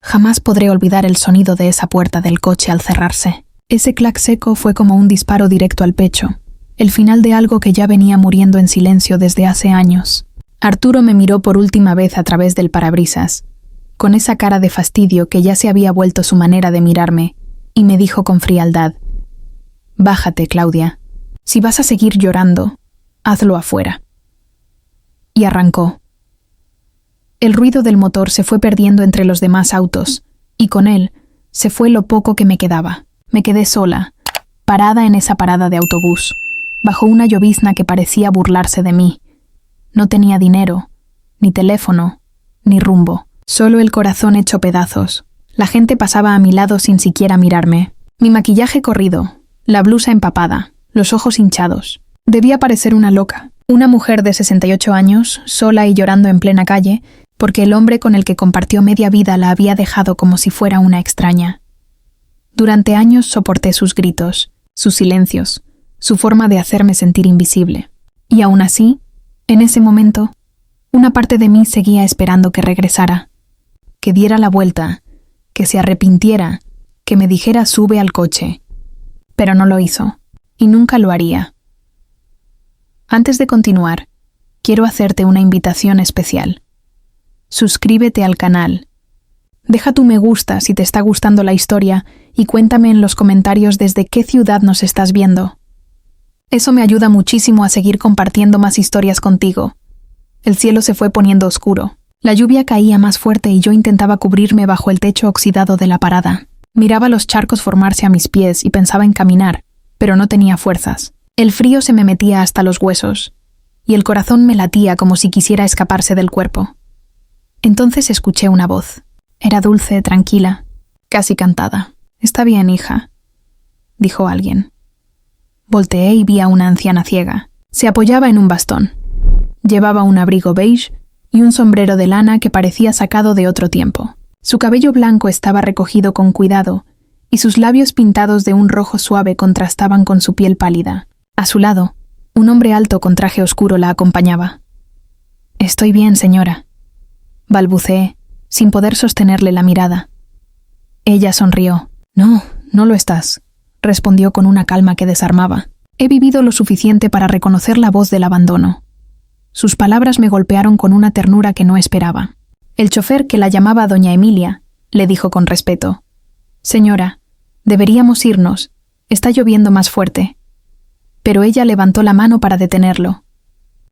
Jamás podré olvidar el sonido de esa puerta del coche al cerrarse. Ese clac seco fue como un disparo directo al pecho, el final de algo que ya venía muriendo en silencio desde hace años. Arturo me miró por última vez a través del parabrisas, con esa cara de fastidio que ya se había vuelto su manera de mirarme, y me dijo con frialdad: «Bájate, Claudia. Si vas a seguir llorando, hazlo afuera». Y arrancó. El ruido del motor se fue perdiendo entre los demás autos, y con él se fue lo poco que me quedaba. Me quedé sola, parada en esa parada de autobús, bajo una llovizna que parecía burlarse de mí. No tenía dinero, ni teléfono, ni rumbo, solo el corazón hecho pedazos. La gente pasaba a mi lado sin siquiera mirarme. Mi maquillaje corrido, la blusa empapada, los ojos hinchados. Debía parecer una loca, una mujer de 68 años, sola y llorando en plena calle, porque el hombre con el que compartió media vida la había dejado como si fuera una extraña. Durante años soporté sus gritos, sus silencios, su forma de hacerme sentir invisible. Y aún así, en ese momento, una parte de mí seguía esperando que regresara, que diera la vuelta, que se arrepintiera, que me dijera «sube al coche». Pero no lo hizo, y nunca lo haría. Antes de continuar, quiero hacerte una invitación especial. Suscríbete al canal. Deja tu me gusta si te está gustando la historia y cuéntame en los comentarios desde qué ciudad nos estás viendo. Eso me ayuda muchísimo a seguir compartiendo más historias contigo. El cielo se fue poniendo oscuro. La lluvia caía más fuerte y yo intentaba cubrirme bajo el techo oxidado de la parada. Miraba los charcos formarse a mis pies y pensaba en caminar, pero no tenía fuerzas. El frío se me metía hasta los huesos, y el corazón me latía como si quisiera escaparse del cuerpo. Entonces escuché una voz. Era dulce, tranquila, casi cantada. «Está bien, hija», dijo alguien. Volteé y vi a una anciana ciega. Se apoyaba en un bastón. Llevaba un abrigo beige y un sombrero de lana que parecía sacado de otro tiempo. Su cabello blanco estaba recogido con cuidado y sus labios pintados de un rojo suave contrastaban con su piel pálida. A su lado, un hombre alto con traje oscuro la acompañaba. «Estoy bien, señora», balbuceé, sin poder sostenerle la mirada. Ella sonrió. «No, no lo estás», respondió con una calma que desarmaba. He vivido lo suficiente para reconocer la voz del abandono. Sus palabras me golpearon con una ternura que no esperaba. El chofer, que la llamaba doña Emilia, le dijo con respeto: «Señora, deberíamos irnos. Está lloviendo más fuerte». Pero ella levantó la mano para detenerlo.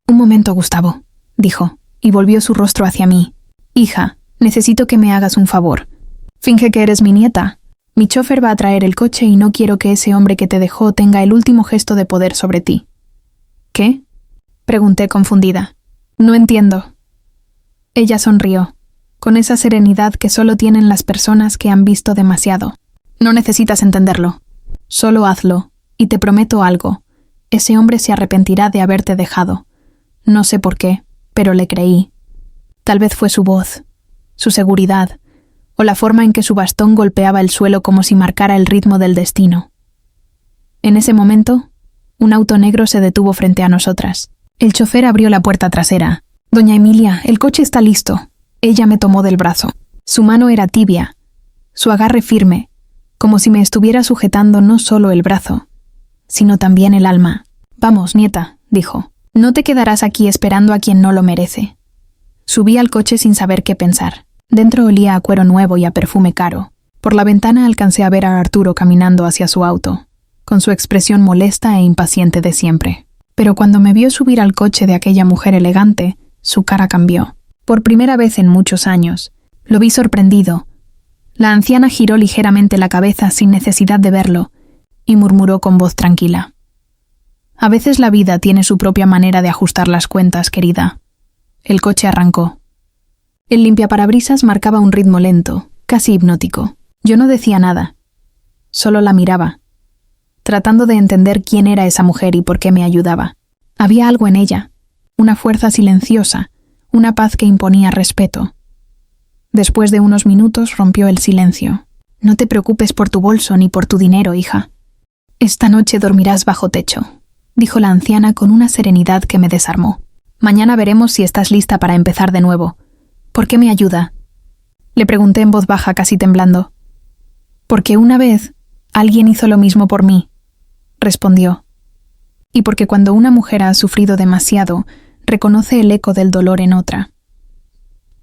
«Un momento, Gustavo», dijo, y volvió su rostro hacia mí. «Hija, necesito que me hagas un favor. Finge que eres mi nieta. Mi chofer va a traer el coche y no quiero que ese hombre que te dejó tenga el último gesto de poder sobre ti». «¿Qué?», pregunté confundida. «No entiendo». Ella sonrió, con esa serenidad que solo tienen las personas que han visto demasiado. «No necesitas entenderlo. Solo hazlo, y te prometo algo. Ese hombre se arrepentirá de haberte dejado. No sé por qué, pero le creí. Tal vez fue su voz, su seguridad, o la forma en que su bastón golpeaba el suelo como si marcara el ritmo del destino». En ese momento, un auto negro se detuvo frente a nosotras. El chofer abrió la puerta trasera. «Doña Emilia, el coche está listo». Ella me tomó del brazo. Su mano era tibia, su agarre firme, como si me estuviera sujetando no solo el brazo, sino también el alma. «Vamos, nieta», dijo. «No te quedarás aquí esperando a quien no lo merece». Subí al coche sin saber qué pensar. Dentro olía a cuero nuevo y a perfume caro. Por la ventana alcancé a ver a Arturo caminando hacia su auto, con su expresión molesta e impaciente de siempre. Pero cuando me vio subir al coche de aquella mujer elegante, su cara cambió. Por primera vez en muchos años, lo vi sorprendido. La anciana giró ligeramente la cabeza sin necesidad de verlo, y murmuró con voz tranquila: «A veces la vida tiene su propia manera de ajustar las cuentas, querida». El coche arrancó. El limpiaparabrisas marcaba un ritmo lento, casi hipnótico. Yo no decía nada. Solo la miraba, tratando de entender quién era esa mujer y por qué me ayudaba. Había algo en ella, una fuerza silenciosa, una paz que imponía respeto. Después de unos minutos rompió el silencio. «No te preocupes por tu bolso ni por tu dinero, hija. Esta noche dormirás bajo techo», dijo la anciana con una serenidad que me desarmó. «Mañana veremos si estás lista para empezar de nuevo. ¿Por qué me ayuda?» Le pregunté en voz baja, casi temblando. Porque una vez alguien hizo lo mismo por mí, respondió. Y porque cuando una mujer ha sufrido demasiado, reconoce el eco del dolor en otra.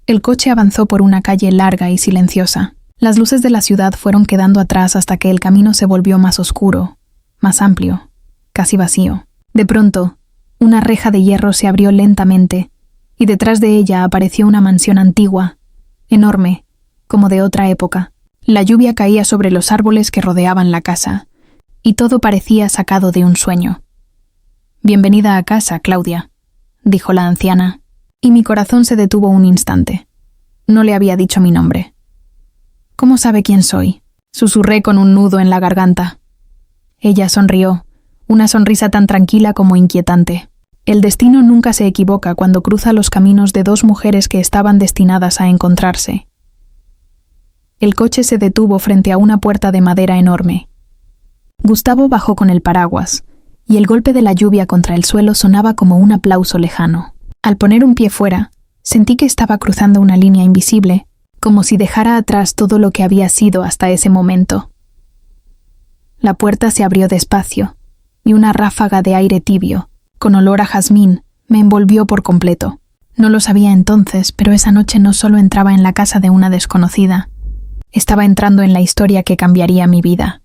El coche avanzó por una calle larga y silenciosa. Las luces de la ciudad fueron quedando atrás hasta que el camino se volvió más oscuro, más amplio, casi vacío. De pronto, una reja de hierro se abrió lentamente, y detrás de ella apareció una mansión antigua, enorme, como de otra época. La lluvia caía sobre los árboles que rodeaban la casa, y todo parecía sacado de un sueño. «Bienvenida a casa, Claudia», dijo la anciana, y mi corazón se detuvo un instante. No le había dicho mi nombre. «¿Cómo sabe quién soy?», susurré con un nudo en la garganta. Ella sonrió, una sonrisa tan tranquila como inquietante. El destino nunca se equivoca cuando cruza los caminos de dos mujeres que estaban destinadas a encontrarse. El coche se detuvo frente a una puerta de madera enorme. Gustavo bajó con el paraguas, y el golpe de la lluvia contra el suelo sonaba como un aplauso lejano. Al poner un pie fuera, sentí que estaba cruzando una línea invisible, como si dejara atrás todo lo que había sido hasta ese momento. La puerta se abrió despacio, y una ráfaga de aire tibio, con olor a jazmín, me envolvió por completo. No lo sabía entonces, pero esa noche no solo entraba en la casa de una desconocida, estaba entrando en la historia que cambiaría mi vida.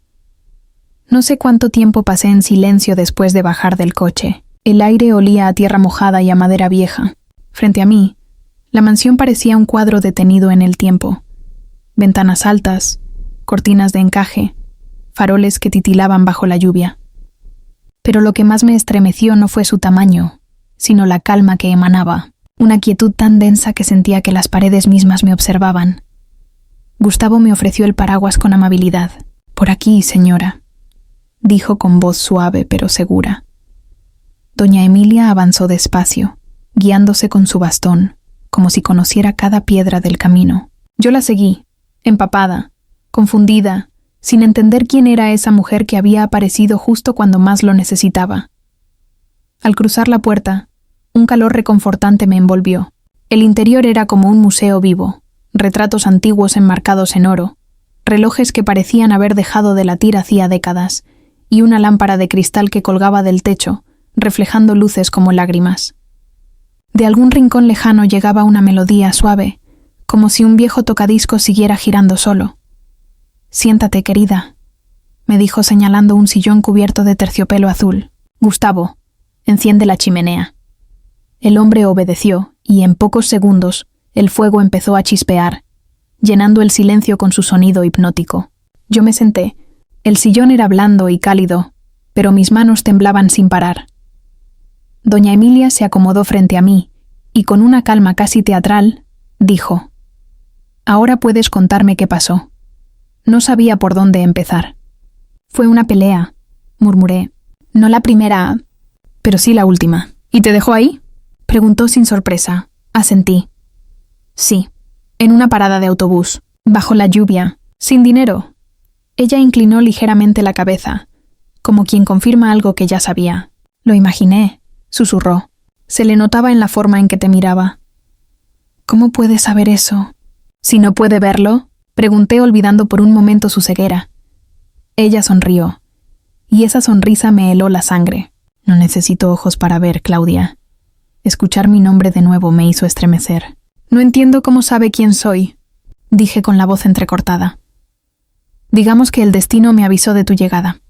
No sé cuánto tiempo pasé en silencio después de bajar del coche. El aire olía a tierra mojada y a madera vieja. Frente a mí, la mansión parecía un cuadro detenido en el tiempo. Ventanas altas, cortinas de encaje, faroles que titilaban bajo la lluvia. Pero lo que más me estremeció no fue su tamaño, sino la calma que emanaba, una quietud tan densa que sentía que las paredes mismas me observaban. Gustavo me ofreció el paraguas con amabilidad. «Por aquí, señora», dijo con voz suave pero segura. Doña Emilia avanzó despacio, guiándose con su bastón, como si conociera cada piedra del camino. Yo la seguí, empapada, confundida, sin entender quién era esa mujer que había aparecido justo cuando más lo necesitaba. Al cruzar la puerta, un calor reconfortante me envolvió. El interior era como un museo vivo, retratos antiguos enmarcados en oro, relojes que parecían haber dejado de latir hacía décadas, y una lámpara de cristal que colgaba del techo, reflejando luces como lágrimas. De algún rincón lejano llegaba una melodía suave, como si un viejo tocadiscos siguiera girando solo. «Siéntate, querida», me dijo señalando un sillón cubierto de terciopelo azul. «Gustavo, enciende la chimenea». El hombre obedeció, y en pocos segundos el fuego empezó a chispear, llenando el silencio con su sonido hipnótico. Yo me senté. El sillón era blando y cálido, pero mis manos temblaban sin parar. Doña Emilia se acomodó frente a mí, y con una calma casi teatral, dijo: «Ahora puedes contarme qué pasó». No sabía por dónde empezar. «Fue una pelea», murmuré. «No la primera, pero sí la última». «¿Y te dejó ahí?», preguntó sin sorpresa. Asentí. «Sí, en una parada de autobús, bajo la lluvia, sin dinero». Ella inclinó ligeramente la cabeza, como quien confirma algo que ya sabía. «Lo imaginé», susurró. Se le notaba en la forma en que te miraba. «¿Cómo puede saber eso?» «¿Si no puede verlo?», pregunté olvidando por un momento su ceguera. Ella sonrió, y esa sonrisa me heló la sangre. «No necesito ojos para ver, Claudia». Escuchar mi nombre de nuevo me hizo estremecer. «No entiendo cómo sabe quién soy», dije con la voz entrecortada. «Digamos que el destino me avisó de tu llegada»,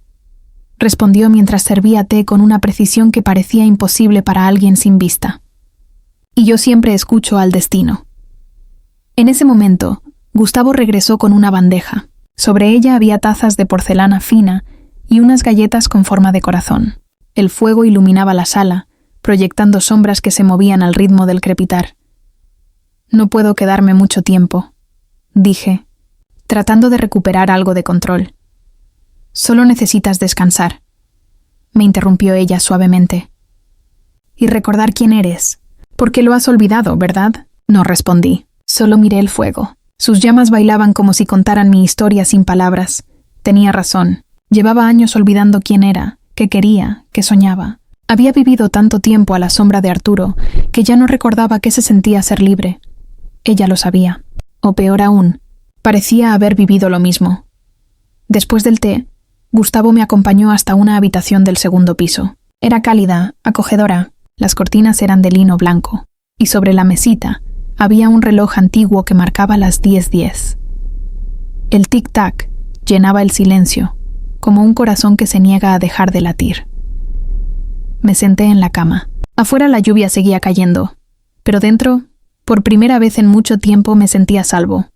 respondió mientras servía té con una precisión que parecía imposible para alguien sin vista. «Y yo siempre escucho al destino». En ese momento, Gustavo regresó con una bandeja. Sobre ella había tazas de porcelana fina y unas galletas con forma de corazón. El fuego iluminaba la sala, proyectando sombras que se movían al ritmo del crepitar. «No puedo quedarme mucho tiempo», dije, tratando de recuperar algo de control. «Solo necesitas descansar», me interrumpió ella suavemente. «Y recordar quién eres, porque lo has olvidado, ¿verdad?». No respondí, solo miré el fuego. Sus llamas bailaban como si contaran mi historia sin palabras. Tenía razón. Llevaba años olvidando quién era, qué quería, qué soñaba. Había vivido tanto tiempo a la sombra de Arturo que ya no recordaba qué se sentía ser libre. Ella lo sabía. O peor aún, parecía haber vivido lo mismo. Después del té, Gustavo me acompañó hasta una habitación del segundo piso. Era cálida, acogedora, las cortinas eran de lino blanco, y sobre la mesita había un reloj antiguo que marcaba las 10:10. El tic-tac llenaba el silencio, como un corazón que se niega a dejar de latir. Me senté en la cama. Afuera la lluvia seguía cayendo, pero dentro, por primera vez en mucho tiempo, me sentía a salvo.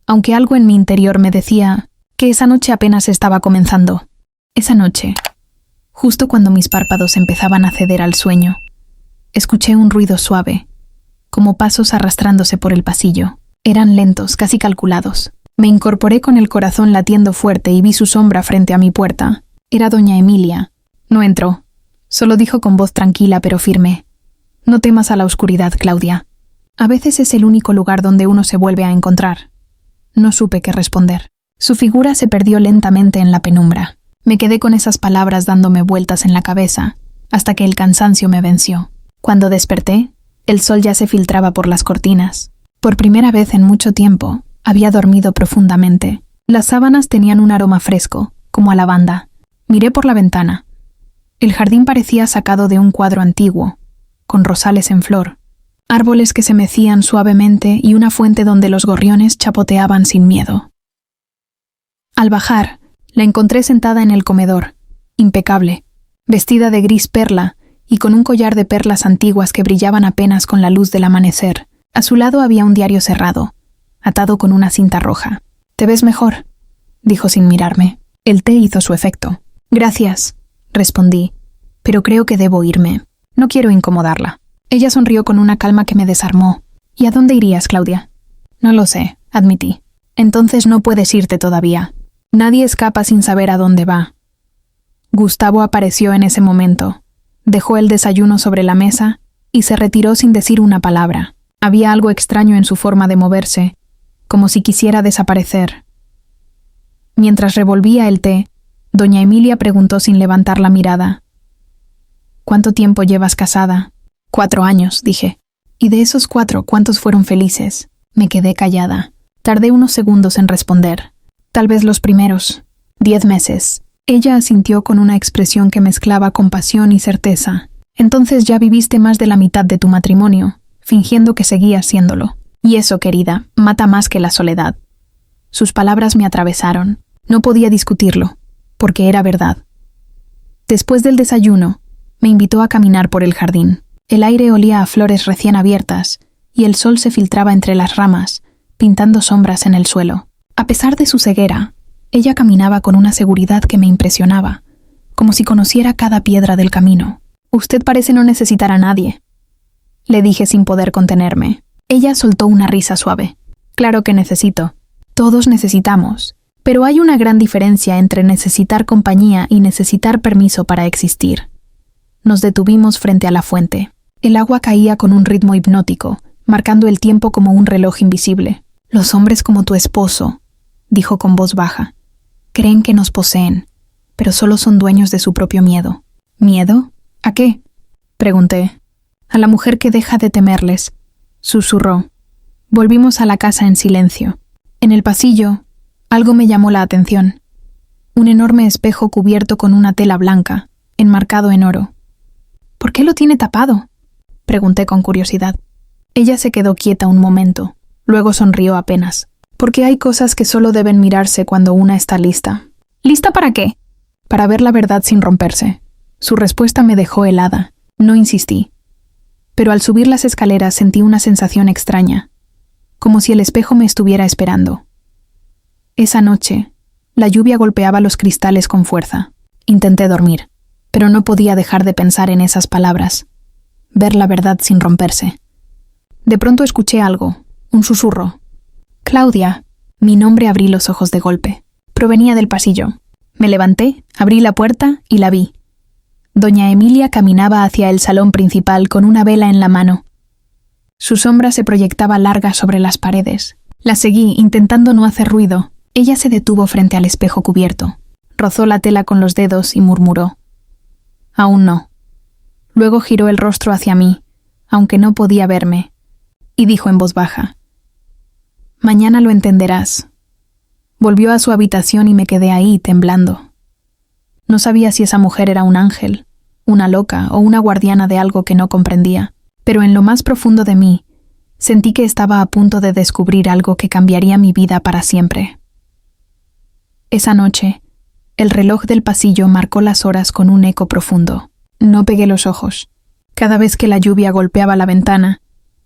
Aunque algo en mi interior me decía que esa noche apenas estaba comenzando. Esa noche, justo cuando mis párpados empezaban a ceder al sueño, escuché un ruido suave, como pasos arrastrándose por el pasillo. Eran lentos, casi calculados. Me incorporé con el corazón latiendo fuerte y vi su sombra frente a mi puerta. Era doña Emilia. No entró. Solo dijo con voz tranquila pero firme: «No temas a la oscuridad, Claudia. A veces es el único lugar donde uno se vuelve a encontrar». No supe qué responder. Su figura se perdió lentamente en la penumbra. Me quedé con esas palabras dándome vueltas en la cabeza, hasta que el cansancio me venció. Cuando desperté, el sol ya se filtraba por las cortinas. Por primera vez en mucho tiempo, había dormido profundamente. Las sábanas tenían un aroma fresco, como a lavanda. Miré por la ventana. El jardín parecía sacado de un cuadro antiguo, con rosales en flor, árboles que se mecían suavemente y una fuente donde los gorriones chapoteaban sin miedo. Al bajar, la encontré sentada en el comedor, impecable, vestida de gris perla y con un collar de perlas antiguas que brillaban apenas con la luz del amanecer. A su lado había un diario cerrado, atado con una cinta roja. «Te ves mejor», dijo sin mirarme. El té hizo su efecto. «Gracias», respondí, «pero creo que debo irme. No quiero incomodarla». Ella sonrió con una calma que me desarmó. «¿Y a dónde irías, Claudia?» «No lo sé», admití. «Entonces no puedes irte todavía. Nadie escapa sin saber a dónde va». Gustavo apareció en ese momento. Dejó el desayuno sobre la mesa y se retiró sin decir una palabra. Había algo extraño en su forma de moverse, como si quisiera desaparecer. Mientras revolvía el té, doña Emilia preguntó sin levantar la mirada: «¿Cuánto tiempo llevas casada?» 4 años, dije. «¿Y de esos 4, cuántos fueron felices?» Me quedé callada. Tardé unos segundos en responder. «Tal vez los primeros. 10 meses». Ella asintió con una expresión que mezclaba compasión y certeza. «Entonces ya viviste más de la mitad de tu matrimonio, fingiendo que seguías siéndolo. Y eso, querida, mata más que la soledad». Sus palabras me atravesaron. No podía discutirlo, porque era verdad. Después del desayuno, me invitó a caminar por el jardín. El aire olía a flores recién abiertas, y el sol se filtraba entre las ramas, pintando sombras en el suelo. A pesar de su ceguera, ella caminaba con una seguridad que me impresionaba, como si conociera cada piedra del camino. «Usted parece no necesitar a nadie», le dije sin poder contenerme. Ella soltó una risa suave. «Claro que necesito. Todos necesitamos. Pero hay una gran diferencia entre necesitar compañía y necesitar permiso para existir». Nos detuvimos frente a la fuente. El agua caía con un ritmo hipnótico, marcando el tiempo como un reloj invisible. «Los hombres como tu esposo», dijo con voz baja, «creen que nos poseen, pero solo son dueños de su propio miedo». «¿Miedo? ¿A qué?», pregunté. «A la mujer que deja de temerles», susurró. Volvimos a la casa en silencio. En el pasillo, algo me llamó la atención. Un enorme espejo cubierto con una tela blanca, enmarcado en oro. «¿Por qué lo tiene tapado?», pregunté con curiosidad. Ella se quedó quieta un momento, luego sonrió apenas. «Porque hay cosas que solo deben mirarse cuando una está lista». «¿Lista para qué?». «Para ver la verdad sin romperse». Su respuesta me dejó helada. No insistí. Pero al subir las escaleras sentí una sensación extraña, como si el espejo me estuviera esperando. Esa noche, la lluvia golpeaba los cristales con fuerza. Intenté dormir, pero no podía dejar de pensar en esas palabras. Ver la verdad sin romperse. De pronto escuché algo, un susurro. «Claudia». Mi nombre. Abrí los ojos de golpe. Provenía del pasillo. Me levanté, abrí la puerta y la vi. Doña Emilia caminaba hacia el salón principal con una vela en la mano. Su sombra se proyectaba larga sobre las paredes. La seguí, intentando no hacer ruido. Ella se detuvo frente al espejo cubierto. Rozó la tela con los dedos y murmuró: «Aún no». Luego giró el rostro hacia mí, aunque no podía verme, y dijo en voz baja: Mañana lo entenderás. Volvió a su habitación y me quedé ahí, temblando. No sabía si esa mujer era un ángel, una loca o una guardiana de algo que no comprendía, pero en lo más profundo de mí, sentí que estaba a punto de descubrir algo que cambiaría mi vida para siempre. Esa noche, el reloj del pasillo marcó las horas con un eco profundo. No pegué los ojos. Cada vez que la lluvia golpeaba la ventana,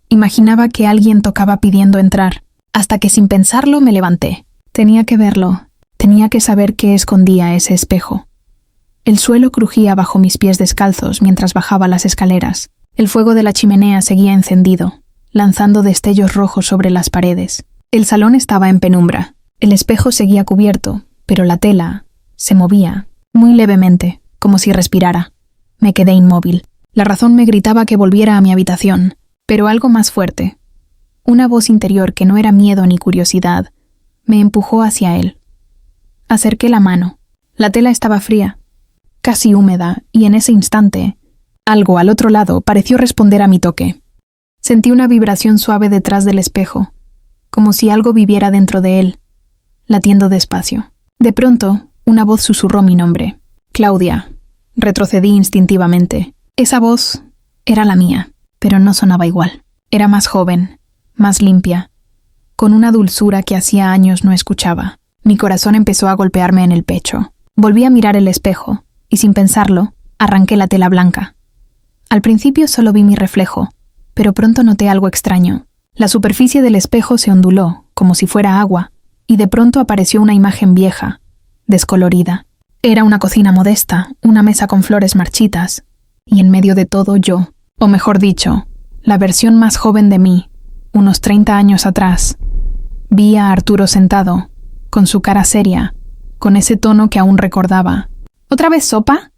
imaginaba que alguien tocaba pidiendo entrar, hasta que sin pensarlo me levanté. Tenía que verlo, tenía que saber qué escondía ese espejo. El suelo crujía bajo mis pies descalzos mientras bajaba las escaleras. El fuego de la chimenea seguía encendido, lanzando destellos rojos sobre las paredes. El salón estaba en penumbra. El espejo seguía cubierto, pero la tela se movía, muy levemente, como si respirara. Me quedé inmóvil. La razón me gritaba que volviera a mi habitación, pero algo más fuerte, una voz interior que no era miedo ni curiosidad, me empujó hacia él. Acerqué la mano. La tela estaba fría, casi húmeda, y en ese instante, algo al otro lado pareció responder a mi toque. Sentí una vibración suave detrás del espejo, como si algo viviera dentro de él, latiendo despacio. De pronto, una voz susurró mi nombre. Claudia. Retrocedí instintivamente. Esa voz era la mía, pero no sonaba igual. Era más joven, más limpia, con una dulzura que hacía años no escuchaba. Mi corazón empezó a golpearme en el pecho. Volví a mirar el espejo, y sin pensarlo, arranqué la tela blanca. Al principio solo vi mi reflejo, pero pronto noté algo extraño. La superficie del espejo se onduló, como si fuera agua, y de pronto apareció una imagen vieja, descolorida. Era una cocina modesta, una mesa con flores marchitas, y en medio de todo yo, o mejor dicho, la versión más joven de mí, unos 30 años atrás. Vi a Arturo sentado, con su cara seria, con ese tono que aún recordaba. ¿Otra vez sopa?,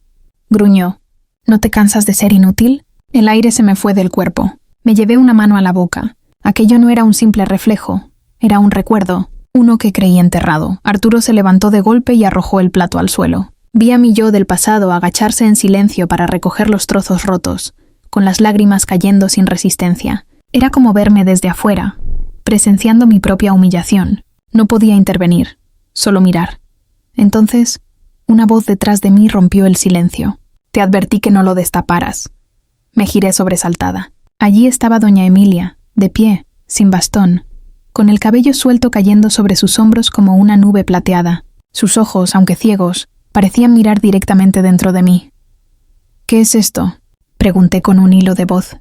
gruñó. ¿No te cansas de ser inútil? El aire se me fue del cuerpo. Me llevé una mano a la boca. Aquello no era un simple reflejo, era un recuerdo, uno que creí enterrado. Arturo se levantó de golpe y arrojó el plato al suelo. Vi a mi yo del pasado agacharse en silencio para recoger los trozos rotos, con las lágrimas cayendo sin resistencia. Era como verme desde afuera, presenciando mi propia humillación. No podía intervenir, solo mirar. Entonces, una voz detrás de mí rompió el silencio. Te advertí que no lo destaparas. Me giré sobresaltada. Allí estaba doña Emilia, de pie, sin bastón, con el cabello suelto cayendo sobre sus hombros como una nube plateada. Sus ojos, aunque ciegos, parecían mirar directamente dentro de mí. ¿Qué es esto?, pregunté con un hilo de voz.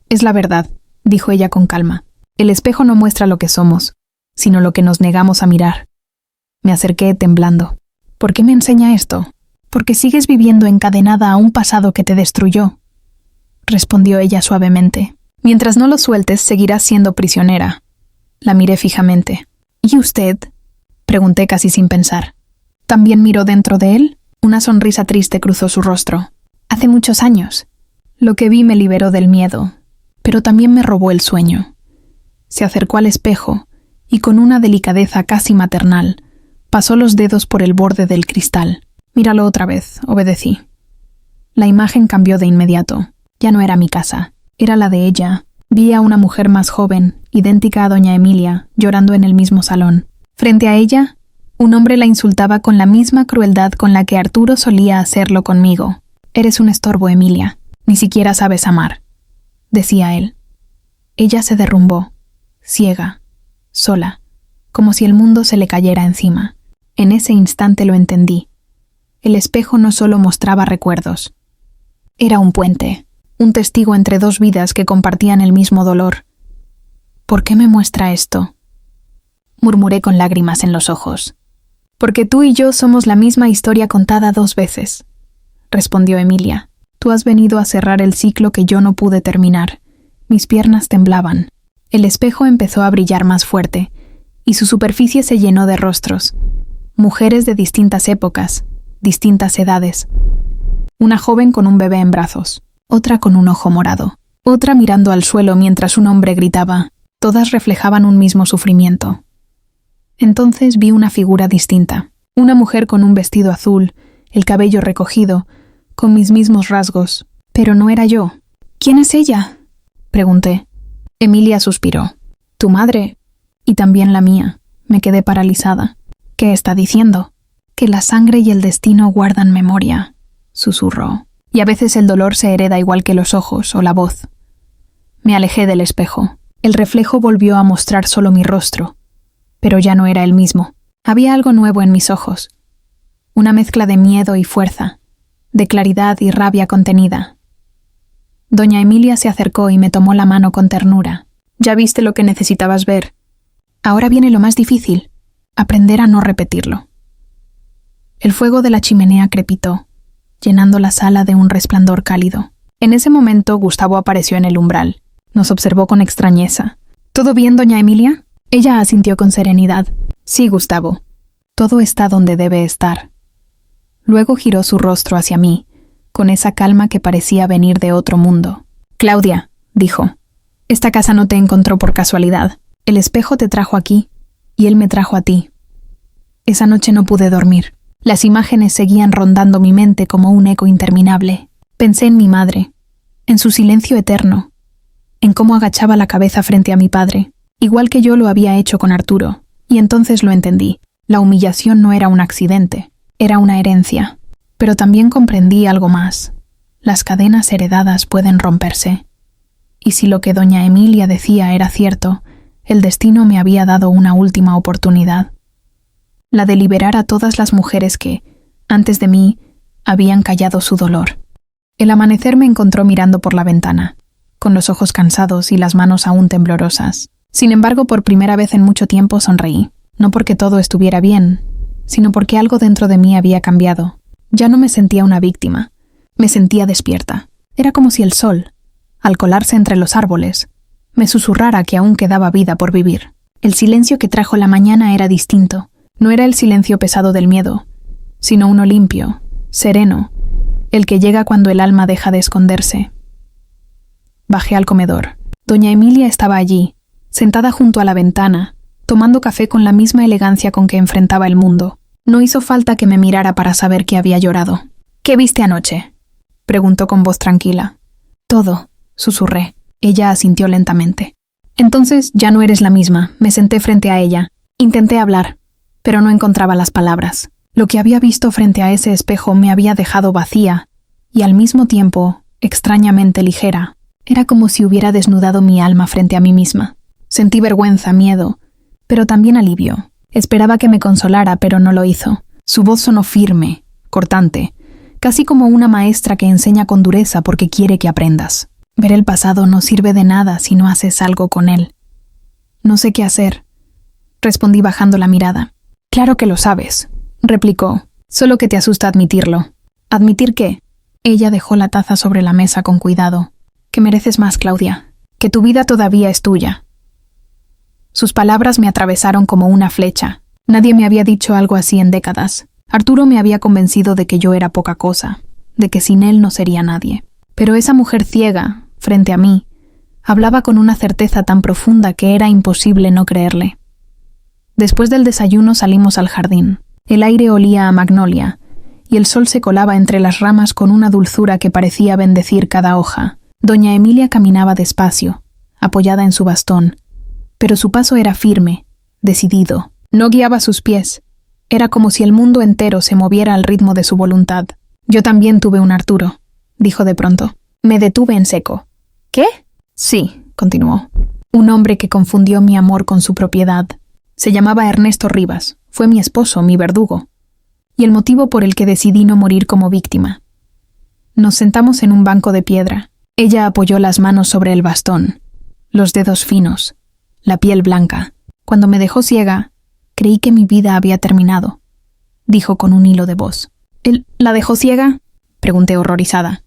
Es la verdad, dijo ella con calma. El espejo no muestra lo que somos, sino lo que nos negamos a mirar. Me acerqué temblando. ¿Por qué me enseña esto? Porque sigues viviendo encadenada a un pasado que te destruyó, respondió ella suavemente. Mientras no lo sueltes, seguirás siendo prisionera. La miré fijamente. ¿Y usted?, pregunté casi sin pensar. ¿También miró dentro de él? Una sonrisa triste cruzó su rostro. Hace muchos años. Lo que vi me liberó del miedo, pero también me robó el sueño. Se acercó al espejo y con una delicadeza casi maternal, pasó los dedos por el borde del cristal. Míralo otra vez, obedecí. La imagen cambió de inmediato. Ya no era mi casa, era la de ella. Vi a una mujer más joven, idéntica a doña Emilia, llorando en el mismo salón. Frente a ella, un hombre la insultaba con la misma crueldad con la que Arturo solía hacerlo conmigo. Eres un estorbo, Emilia. Ni siquiera sabes amar, decía él. Ella se derrumbó, ciega, sola, como si el mundo se le cayera encima. En ese instante lo entendí. El espejo no solo mostraba recuerdos. Era un puente, un testigo entre dos vidas que compartían el mismo dolor. ¿Por qué me muestra esto?, murmuré con lágrimas en los ojos. Porque tú y yo somos la misma historia contada 2 veces, respondió Emilia. Tú has venido a cerrar el ciclo que yo no pude terminar. Mis piernas temblaban. El espejo empezó a brillar más fuerte, y su superficie se llenó de rostros. Mujeres de distintas épocas, distintas edades. Una joven con un bebé en brazos, otra con un ojo morado, otra mirando al suelo mientras un hombre gritaba. Todas reflejaban un mismo sufrimiento. Entonces vi una figura distinta. Una mujer con un vestido azul, el cabello recogido, con mis mismos rasgos. Pero no era yo. ¿Quién es ella?, pregunté. Emilia suspiró. Tu madre. Y también la mía. Me quedé paralizada. ¿Qué está diciendo? Que la sangre y el destino guardan memoria, susurró. Y a veces el dolor se hereda igual que los ojos o la voz. Me alejé del espejo. El reflejo volvió a mostrar solo mi rostro, pero ya no era el mismo. Había algo nuevo en mis ojos. Una mezcla de miedo y fuerza, de claridad y rabia contenida. Doña Emilia se acercó y me tomó la mano con ternura. Ya viste lo que necesitabas ver. Ahora viene lo más difícil, aprender a no repetirlo. El fuego de la chimenea crepitó, llenando la sala de un resplandor cálido. En ese momento Gustavo apareció en el umbral. Nos observó con extrañeza. ¿Todo bien, doña Emilia? Ella asintió con serenidad. Sí, Gustavo. Todo está donde debe estar. Luego giró su rostro hacia mí, con esa calma que parecía venir de otro mundo. Claudia, dijo, esta casa no te encontró por casualidad. El espejo te trajo aquí, y él me trajo a ti. Esa noche no pude dormir. Las imágenes seguían rondando mi mente como un eco interminable. Pensé en mi madre, en su silencio eterno, en cómo agachaba la cabeza frente a mi padre, igual que yo lo había hecho con Arturo, y entonces lo entendí. La humillación no era un accidente, era una herencia. Pero también comprendí algo más. Las cadenas heredadas pueden romperse. Y si lo que doña Emilia decía era cierto, el destino me había dado una última oportunidad. La de liberar a todas las mujeres que, antes de mí, habían callado su dolor. El amanecer me encontró mirando por la ventana, con los ojos cansados y las manos aún temblorosas. Sin embargo, por primera vez en mucho tiempo sonreí, no porque todo estuviera bien, sino porque algo dentro de mí había cambiado. Ya no me sentía una víctima, me sentía despierta. Era como si el sol, al colarse entre los árboles, me susurrara que aún quedaba vida por vivir. El silencio que trajo la mañana era distinto. No era el silencio pesado del miedo, sino uno limpio, sereno, el que llega cuando el alma deja de esconderse. Bajé al comedor. Doña Emilia estaba allí, sentada junto a la ventana, tomando café con la misma elegancia con que enfrentaba el mundo. No hizo falta que me mirara para saber que había llorado. ¿Qué viste anoche?, preguntó con voz tranquila. Todo, susurré. Ella asintió lentamente. Entonces ya no eres la misma. Me senté frente a ella. Intenté hablar, pero no encontraba las palabras. Lo que había visto frente a ese espejo me había dejado vacía y al mismo tiempo extrañamente ligera. Era como si hubiera desnudado mi alma frente a mí misma. Sentí vergüenza, miedo, pero también alivio. Esperaba que me consolara, pero no lo hizo. Su voz sonó firme, cortante, casi como una maestra que enseña con dureza porque quiere que aprendas. Ver el pasado no sirve de nada si no haces algo con él. No sé qué hacer, respondí bajando la mirada. Claro que lo sabes, replicó, solo que te asusta admitirlo. ¿Admitir qué? Ella dejó la taza sobre la mesa con cuidado. Que mereces más, Claudia, que tu vida todavía es tuya. Sus palabras me atravesaron como una flecha. Nadie me había dicho algo así en décadas. Arturo me había convencido de que yo era poca cosa, de que sin él no sería nadie. Pero esa mujer ciega, frente a mí, hablaba con una certeza tan profunda que era imposible no creerle. Después del desayuno salimos al jardín. El aire olía a magnolia, y el sol se colaba entre las ramas con una dulzura que parecía bendecir cada hoja. Doña Emilia caminaba despacio, apoyada en su bastón, pero su paso era firme, decidido. No guiaba sus pies. Era como si el mundo entero se moviera al ritmo de su voluntad. Yo también tuve un Arturo, dijo de pronto. Me detuve en seco. ¿Qué? Sí, continuó. Un hombre que confundió mi amor con su propiedad. Se llamaba Ernesto Rivas. Fue mi esposo, mi verdugo. Y el motivo por el que decidí no morir como víctima. Nos sentamos en un banco de piedra. Ella apoyó las manos sobre el bastón, los dedos finos, la piel blanca. Cuando me dejó ciega, creí que mi vida había terminado, dijo con un hilo de voz. ¿Él la dejó ciega?, pregunté horrorizada.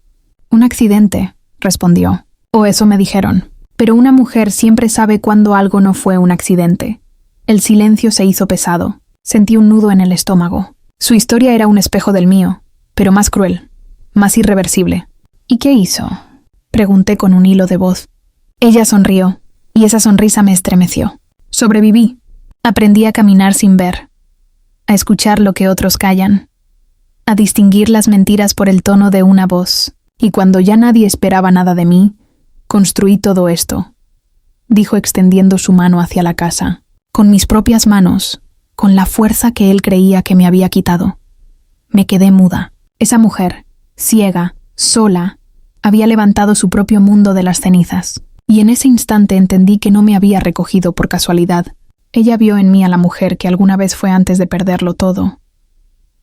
Un accidente, respondió. O eso me dijeron. Pero una mujer siempre sabe cuándo algo no fue un accidente. El silencio se hizo pesado. Sentí un nudo en el estómago. Su historia era un espejo del mío, pero más cruel, más irreversible. ¿Y qué hizo?, pregunté con un hilo de voz. Ella sonrió, y esa sonrisa me estremeció. Sobreviví. Aprendí a caminar sin ver, a escuchar lo que otros callan, a distinguir las mentiras por el tono de una voz, y cuando ya nadie esperaba nada de mí, construí todo esto, dijo extendiendo su mano hacia la casa. con mis propias manos, con la fuerza que él creía que me había quitado. Me quedé muda. Esa mujer, ciega, sola, había levantado su propio mundo de las cenizas, y en ese instante entendí que no me había recogido por casualidad. Ella vio en mí a la mujer que alguna vez fue antes de perderlo todo.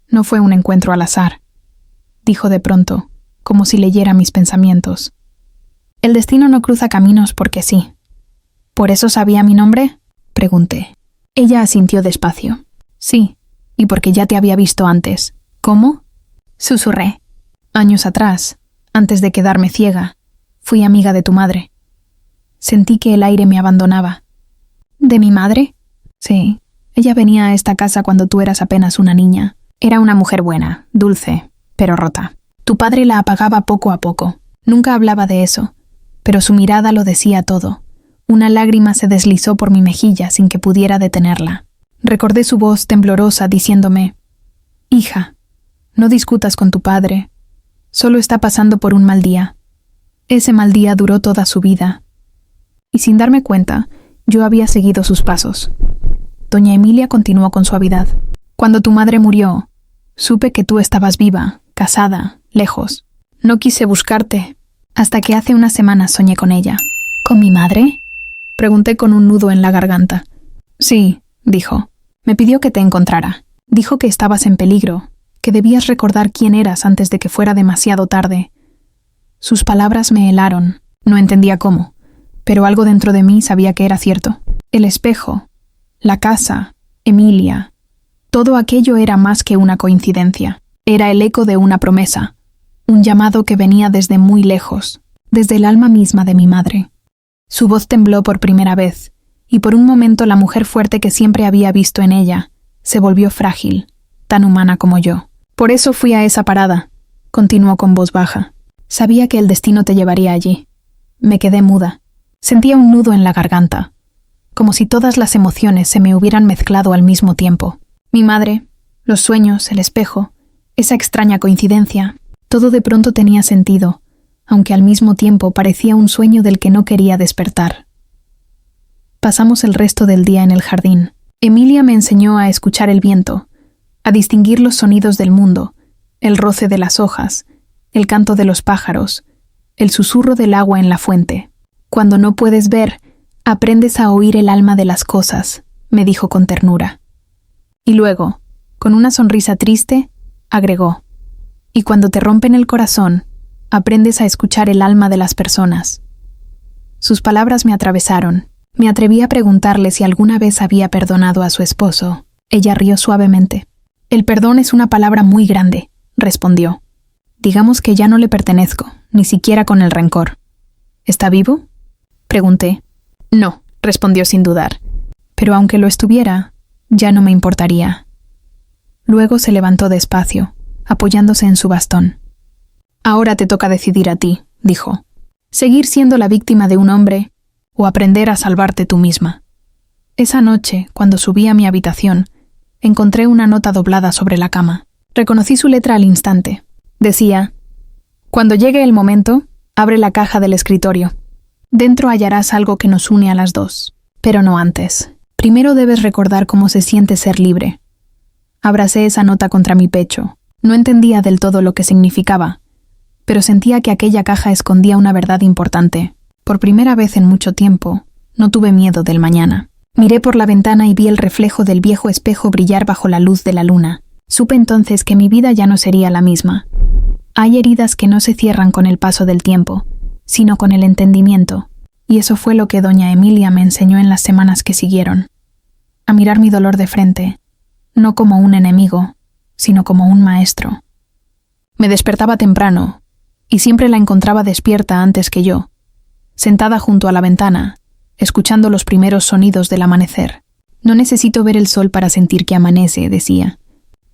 No fue un encuentro al azar, dijo de pronto, como si leyera mis pensamientos. El destino no cruza caminos porque sí. ¿Por eso sabía mi nombre?, pregunté. Ella asintió despacio. Sí, y porque ya te había visto antes. ¿Cómo?, susurré. Años atrás, antes de quedarme ciega, fui amiga de tu madre. Sentí que el aire me abandonaba. ¿De mi madre? Sí. Ella venía a esta casa cuando tú eras apenas una niña. Era una mujer buena, dulce, pero rota. Tu padre la apagaba poco a poco. Nunca hablaba de eso, pero su mirada lo decía todo. Una lágrima se deslizó por mi mejilla sin que pudiera detenerla. Recordé su voz temblorosa diciéndome: «Hija, no discutas con tu padre. Solo está pasando por un mal día». Ese mal día duró toda su vida. Y sin darme cuenta, yo había seguido sus pasos. Doña Emilia continuó con suavidad. Cuando tu madre murió, supe que tú estabas viva, casada, lejos. No quise buscarte, hasta que hace unas semanas soñé con ella. ¿Con mi madre?, pregunté con un nudo en la garganta. Sí, dijo. Me pidió que te encontrara. Dijo que estabas en peligro, que debías recordar quién eras antes de que fuera demasiado tarde. Sus palabras me helaron. No entendía cómo, pero algo dentro de mí sabía que era cierto. El espejo, la casa, Emilia, todo aquello era más que una coincidencia. Era el eco de una promesa, un llamado que venía desde muy lejos, desde el alma misma de mi madre. Su voz tembló por primera vez, y por un momento la mujer fuerte que siempre había visto en ella se volvió frágil, tan humana como yo. Por eso fui a esa parada, continuó con voz baja. Sabía que el destino te llevaría allí. Me quedé muda. Sentía un nudo en la garganta, como si todas las emociones se me hubieran mezclado al mismo tiempo. Mi madre, los sueños, el espejo, esa extraña coincidencia, todo de pronto tenía sentido, aunque al mismo tiempo parecía un sueño del que no quería despertar. Pasamos el resto del día en el jardín. Emilia me enseñó a escuchar el viento, a distinguir los sonidos del mundo, el roce de las hojas, el canto de los pájaros, el susurro del agua en la fuente. Cuando no puedes ver, aprendes a oír el alma de las cosas, me dijo con ternura. Y luego, con una sonrisa triste, agregó: y cuando te rompen el corazón, aprendes a escuchar el alma de las personas. Sus palabras me atravesaron. Me atreví a preguntarle si alguna vez había perdonado a su esposo. Ella rió suavemente. El perdón es una palabra muy grande, respondió. Digamos que ya no le pertenezco, ni siquiera con el rencor. ¿Está vivo?, pregunté. No, respondió sin dudar. Pero aunque lo estuviera, ya no me importaría. Luego se levantó despacio, apoyándose en su bastón. Ahora te toca decidir a ti, dijo. Seguir siendo la víctima de un hombre o aprender a salvarte tú misma. Esa noche, cuando subí a mi habitación, encontré una nota doblada sobre la cama. Reconocí su letra al instante. Decía: cuando llegue el momento, abre la caja del escritorio. Dentro hallarás algo que nos une a las dos, pero no antes. Primero debes recordar cómo se siente ser libre. Abracé esa nota contra mi pecho. No entendía del todo lo que significaba, pero sentía que aquella caja escondía una verdad importante. Por primera vez en mucho tiempo, no tuve miedo del mañana. Miré por la ventana y vi el reflejo del viejo espejo brillar bajo la luz de la luna. Supe entonces que mi vida ya no sería la misma. Hay heridas que no se cierran con el paso del tiempo, sino con el entendimiento, y eso fue lo que doña Emilia me enseñó en las semanas que siguieron. A mirar mi dolor de frente, no como un enemigo, sino como un maestro. Me despertaba temprano, y siempre la encontraba despierta antes que yo, sentada junto a la ventana, escuchando los primeros sonidos del amanecer. No necesito ver el sol para sentir que amanece, decía.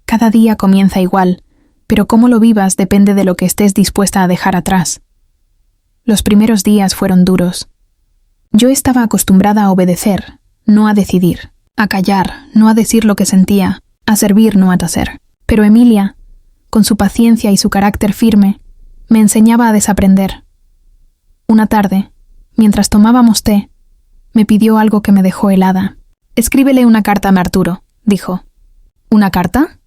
Cada día comienza igual, pero cómo lo vivas depende de lo que estés dispuesta a dejar atrás. Los primeros días fueron duros. Yo estaba acostumbrada a obedecer, no a decidir, a callar, no a decir lo que sentía, a servir, no a hacer. Pero Emilia, con su paciencia y su carácter firme, me enseñaba a desaprender. Una tarde, mientras tomábamos té, me pidió algo que me dejó helada. Escríbele una carta a Arturo, dijo. ¿Una carta?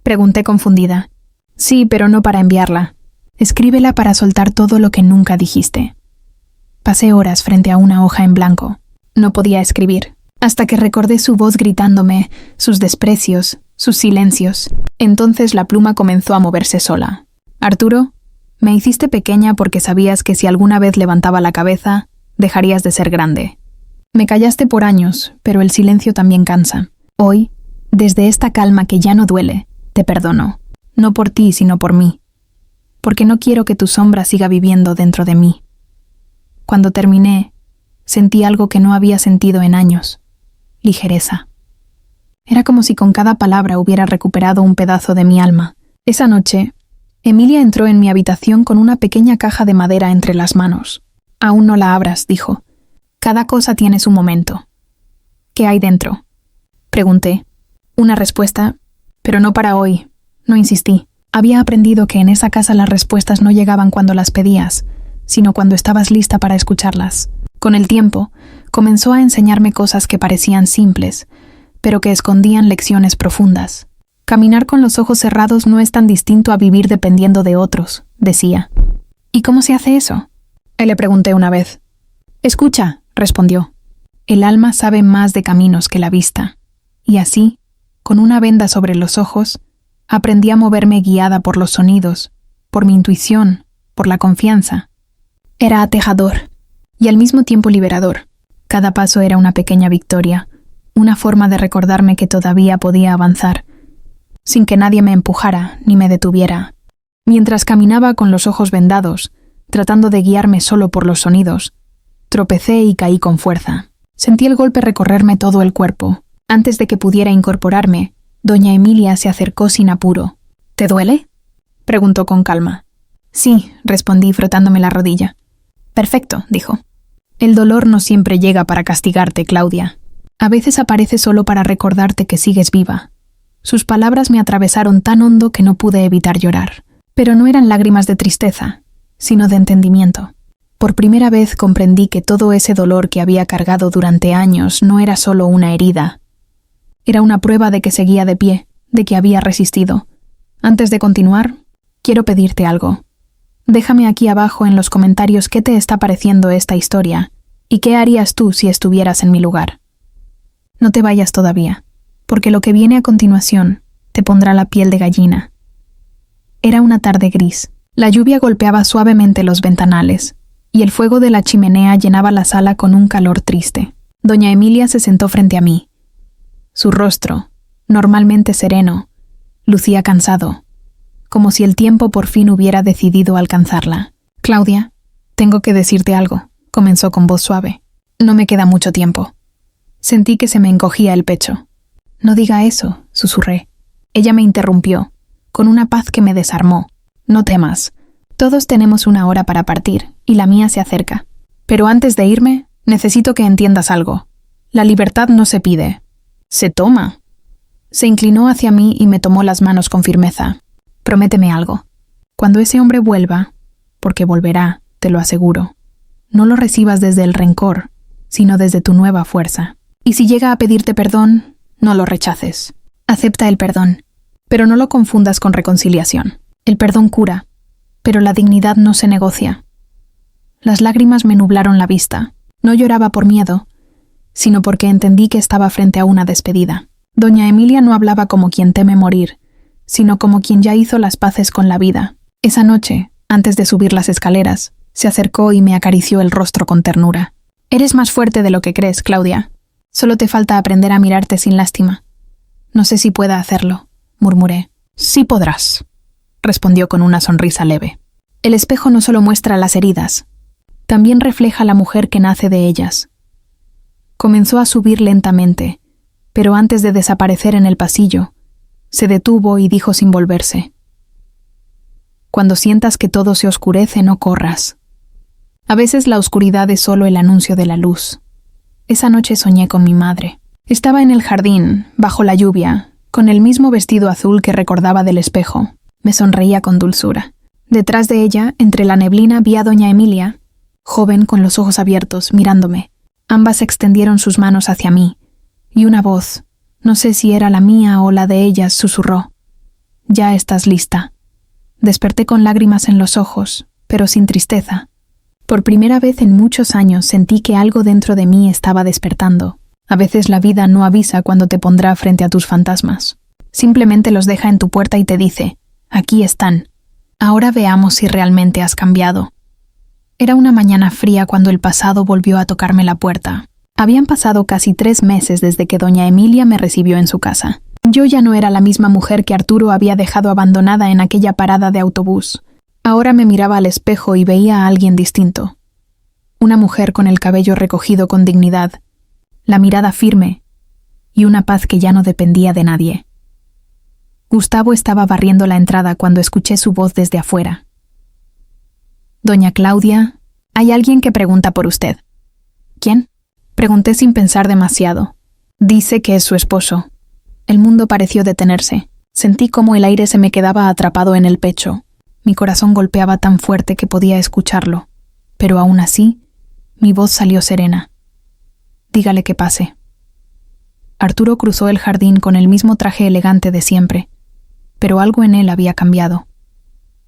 Pregunté confundida. Sí, pero no para enviarla. Escríbela para soltar todo lo que nunca dijiste. Pasé horas frente a una hoja en blanco. No podía escribir, hasta que recordé su voz gritándome, sus desprecios, sus silencios. Entonces la pluma comenzó a moverse sola. Arturo, me hiciste pequeña porque sabías que si alguna vez levantaba la cabeza, dejarías de ser grande. Me callaste por años, pero el silencio también cansa. Hoy, desde esta calma que ya no duele, te perdono. No por ti, sino por mí. Porque no quiero que tu sombra siga viviendo dentro de mí. Cuando terminé, sentí algo que no había sentido en años. Ligereza. Era como si con cada palabra hubiera recuperado un pedazo de mi alma. Esa noche, Emilia entró en mi habitación con una pequeña caja de madera entre las manos. Aún no la abras, dijo. Cada cosa tiene su momento. ¿Qué hay dentro? Pregunté. Una respuesta, pero no para hoy. No insistí. Había aprendido que en esa casa las respuestas no llegaban cuando las pedías, sino cuando estabas lista para escucharlas. Con el tiempo, comenzó a enseñarme cosas que parecían simples, pero que escondían lecciones profundas. Caminar con los ojos cerrados no es tan distinto a vivir dependiendo de otros, decía. ¿Y cómo se hace eso? Le pregunté una vez. Escucha, respondió. El alma sabe más de caminos que la vista. Y así, con una venda sobre los ojos, aprendí a moverme guiada por los sonidos, por mi intuición, por la confianza. Era aterrador y al mismo tiempo liberador. Cada paso era una pequeña victoria, una forma de recordarme que todavía podía avanzar, sin que nadie me empujara ni me detuviera. Mientras caminaba con los ojos vendados, tratando de guiarme solo por los sonidos, tropecé y caí con fuerza. Sentí el golpe recorrerme todo el cuerpo. Antes de que pudiera incorporarme, doña Emilia se acercó sin apuro. ¿Te duele?, preguntó con calma. Sí, respondí frotándome la rodilla. Perfecto, dijo. El dolor no siempre llega para castigarte, Claudia. A veces aparece solo para recordarte que sigues viva. Sus palabras me atravesaron tan hondo que no pude evitar llorar. Pero no eran lágrimas de tristeza, sino de entendimiento. Por primera vez comprendí que todo ese dolor que había cargado durante años no era solo una herida. Era una prueba de que seguía de pie, de que había resistido. Antes de continuar, quiero pedirte algo. Déjame aquí abajo en los comentarios qué te está pareciendo esta historia y qué harías tú si estuvieras en mi lugar. No te vayas todavía, porque lo que viene a continuación te pondrá la piel de gallina. Era una tarde gris. La lluvia golpeaba suavemente los ventanales y el fuego de la chimenea llenaba la sala con un calor triste. Doña Emilia se sentó frente a mí. Su rostro, normalmente sereno, lucía cansado, como si el tiempo por fin hubiera decidido alcanzarla. Claudia, tengo que decirte algo, comenzó con voz suave. No me queda mucho tiempo. Sentí que se me encogía el pecho. No diga eso, susurré. Ella me interrumpió, con una paz que me desarmó. No temas. Todos tenemos una hora para partir, y la mía se acerca. Pero antes de irme, necesito que entiendas algo. La libertad no se pide. Se toma. Se inclinó hacia mí y me tomó las manos con firmeza. Prométeme algo. Cuando ese hombre vuelva, porque volverá, te lo aseguro, no lo recibas desde el rencor, sino desde tu nueva fuerza. Y si llega a pedirte perdón, no lo rechaces. Acepta el perdón, pero no lo confundas con reconciliación. El perdón cura, pero la dignidad no se negocia. Las lágrimas me nublaron la vista. No lloraba por miedo, sino porque entendí que estaba frente a una despedida. Doña Emilia no hablaba como quien teme morir, sino como quien ya hizo las paces con la vida. Esa noche, antes de subir las escaleras, se acercó y me acarició el rostro con ternura. Eres más fuerte de lo que crees, Claudia. Solo te falta aprender a mirarte sin lástima. No sé si pueda hacerlo, murmuré. Sí podrás, respondió con una sonrisa leve. El espejo no solo muestra las heridas, también refleja la mujer que nace de ellas. Comenzó a subir lentamente, pero antes de desaparecer en el pasillo, se detuvo y dijo sin volverse. Cuando sientas que todo se oscurece, no corras. A veces la oscuridad es solo el anuncio de la luz. Esa noche soñé con mi madre. Estaba en el jardín, bajo la lluvia, con el mismo vestido azul que recordaba del espejo. Me sonreía con dulzura. Detrás de ella, entre la neblina, vi a doña Emilia, joven con los ojos abiertos, mirándome. Ambas extendieron sus manos hacia mí, y una voz, no sé si era la mía o la de ellas, susurró: «Ya estás lista». Desperté con lágrimas en los ojos, pero sin tristeza. Por primera vez en muchos años sentí que algo dentro de mí estaba despertando. A veces la vida no avisa cuando te pondrá frente a tus fantasmas. Simplemente los deja en tu puerta y te dice: «Aquí están. Ahora veamos si realmente has cambiado». Era una mañana fría cuando el pasado volvió a tocarme la puerta. Habían pasado casi 3 meses desde que doña Emilia me recibió en su casa. Yo ya no era la misma mujer que Arturo había dejado abandonada en aquella parada de autobús. Ahora me miraba al espejo y veía a alguien distinto. Una mujer con el cabello recogido con dignidad, la mirada firme y una paz que ya no dependía de nadie. Gustavo estaba barriendo la entrada cuando escuché su voz desde afuera. «Doña Claudia, hay alguien que pregunta por usted». «¿Quién?», pregunté sin pensar demasiado. «Dice que es su esposo». El mundo pareció detenerse. Sentí como el aire se me quedaba atrapado en el pecho. Mi corazón golpeaba tan fuerte que podía escucharlo. Pero aún así, mi voz salió serena. «Dígale que pase». Arturo cruzó el jardín con el mismo traje elegante de siempre, pero algo en él había cambiado.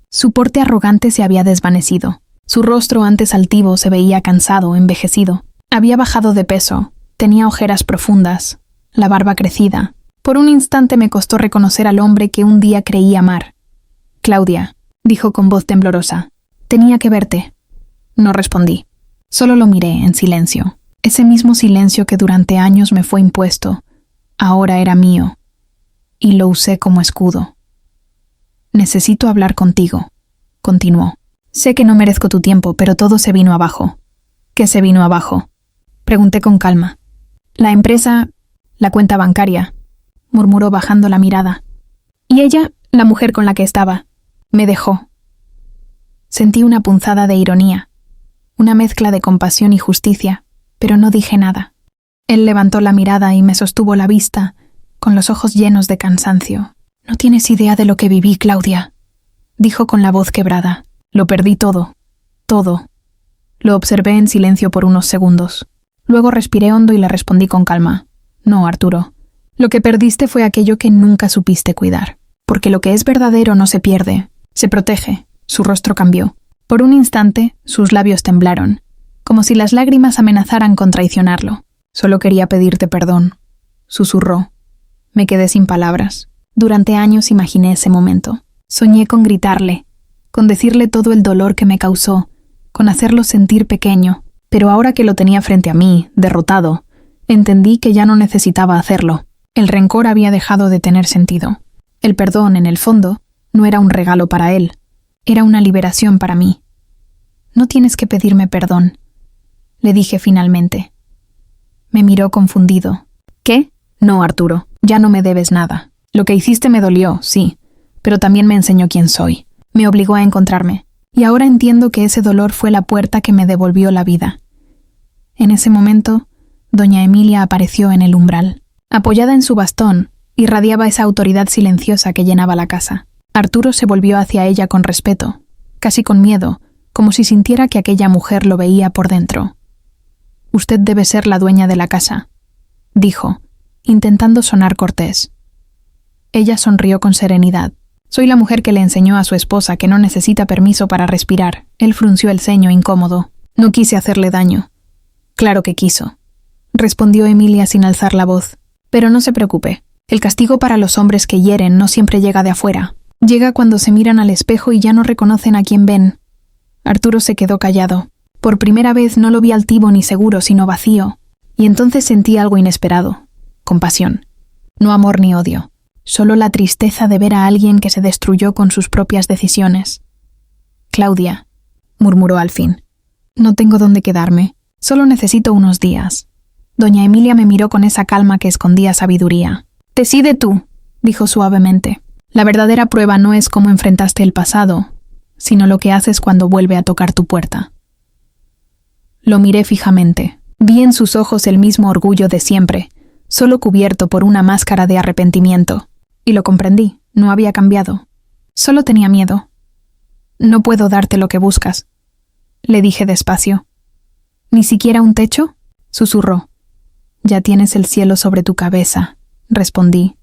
Su porte arrogante se había desvanecido. Su rostro antes altivo se veía cansado, envejecido. Había bajado de peso, tenía ojeras profundas, la barba crecida. Por un instante me costó reconocer al hombre que un día creí amar. «Claudia», dijo con voz temblorosa, «tenía que verte». No respondí. Solo lo miré en silencio. Ese mismo silencio que durante años me fue impuesto, ahora era mío, y lo usé como escudo. «Necesito hablar contigo», continuó. «Sé que no merezco tu tiempo, pero todo se vino abajo». «¿Qué se vino abajo?», pregunté con calma. «La empresa, la cuenta bancaria», murmuró bajando la mirada. «Y ella, la mujer con la que estaba, me dejó». Sentí una punzada de ironía, una mezcla de compasión y justicia, pero no dije nada. Él levantó la mirada y me sostuvo la vista, con los ojos llenos de cansancio. «No tienes idea de lo que viví, Claudia», dijo con la voz quebrada. «Lo perdí todo, todo». Lo observé en silencio por unos segundos. Luego respiré hondo y le respondí con calma: «No, Arturo. Lo que perdiste fue aquello que nunca supiste cuidar. Porque lo que es verdadero no se pierde, se protege». Su rostro cambió. Por un instante, sus labios temblaron, como si las lágrimas amenazaran con traicionarlo. «Solo quería pedirte perdón», susurró. Me quedé sin palabras. Durante años imaginé ese momento. Soñé con gritarle, con decirle todo el dolor que me causó, con hacerlo sentir pequeño, pero ahora que lo tenía frente a mí, derrotado, entendí que ya no necesitaba hacerlo. El rencor había dejado de tener sentido. El perdón, en el fondo, no era un regalo para él, era una liberación para mí. «No tienes que pedirme perdón», le dije finalmente. Me miró confundido. «¿Qué? No, Arturo, ya no me debes nada. Lo que hiciste me dolió, sí, pero también me enseñó quién soy. Me obligó a encontrarme, y ahora entiendo que ese dolor fue la puerta que me devolvió la vida». En ese momento, doña Emilia apareció en el umbral. Apoyada en su bastón, irradiaba esa autoridad silenciosa que llenaba la casa. Arturo se volvió hacia ella con respeto, casi con miedo, como si sintiera que aquella mujer lo veía por dentro. «Usted debe ser la dueña de la casa», dijo, intentando sonar cortés. Ella sonrió con serenidad. «Soy la mujer que le enseñó a su esposa que no necesita permiso para respirar». Él frunció el ceño incómodo. «No quise hacerle daño». «Claro que quiso», respondió Emilia sin alzar la voz. «Pero no se preocupe. El castigo para los hombres que hieren no siempre llega de afuera. Llega cuando se miran al espejo y ya no reconocen a quien ven». Arturo se quedó callado. Por primera vez no lo vi altivo ni seguro, sino vacío. Y entonces sentí algo inesperado. Compasión. No amor ni odio. Solo la tristeza de ver a alguien que se destruyó con sus propias decisiones. «Claudia», murmuró al fin, «no tengo dónde quedarme. Solo necesito unos días». Doña Emilia me miró con esa calma que escondía sabiduría. «Decide tú», dijo suavemente. «La verdadera prueba no es cómo enfrentaste el pasado, sino lo que haces cuando vuelve a tocar tu puerta». Lo miré fijamente. Vi en sus ojos el mismo orgullo de siempre, solo cubierto por una máscara de arrepentimiento. Y lo comprendí, no había cambiado. Solo tenía miedo. «No puedo darte lo que buscas», le dije despacio. «¿Ni siquiera un techo?», susurró. Ya tienes el cielo sobre tu cabeza, respondí.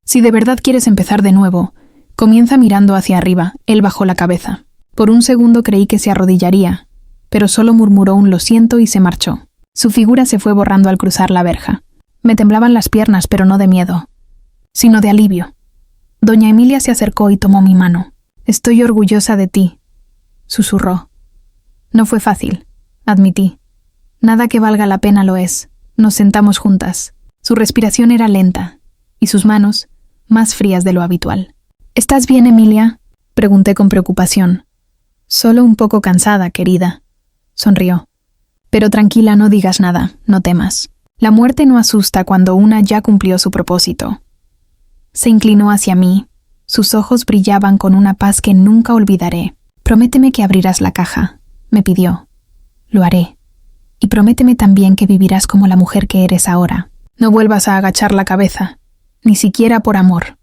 Si de verdad quieres empezar de nuevo, comienza mirando hacia arriba. Él bajó la cabeza. Por un segundo creí que se arrodillaría, pero solo murmuró un lo siento y se marchó. Su figura se fue borrando al cruzar la verja. Me temblaban las piernas, pero no de miedo, sino de alivio. Doña Emilia se acercó y tomó mi mano. Estoy orgullosa de ti, susurró. No fue fácil, admití. Nada que valga la pena lo es. Nos sentamos juntas. Su respiración era lenta, y sus manos, más frías de lo habitual. ¿Estás bien, Emilia?, pregunté con preocupación. Solo un poco cansada, querida, sonrió. Pero tranquila, no digas nada, no temas. La muerte no asusta cuando una ya cumplió su propósito. Se inclinó hacia mí. Sus ojos brillaban con una paz que nunca olvidaré. Prométeme que abrirás la caja, me pidió. Lo haré. Y prométeme también que vivirás como la mujer que eres ahora. No vuelvas a agachar la cabeza, ni siquiera por amor.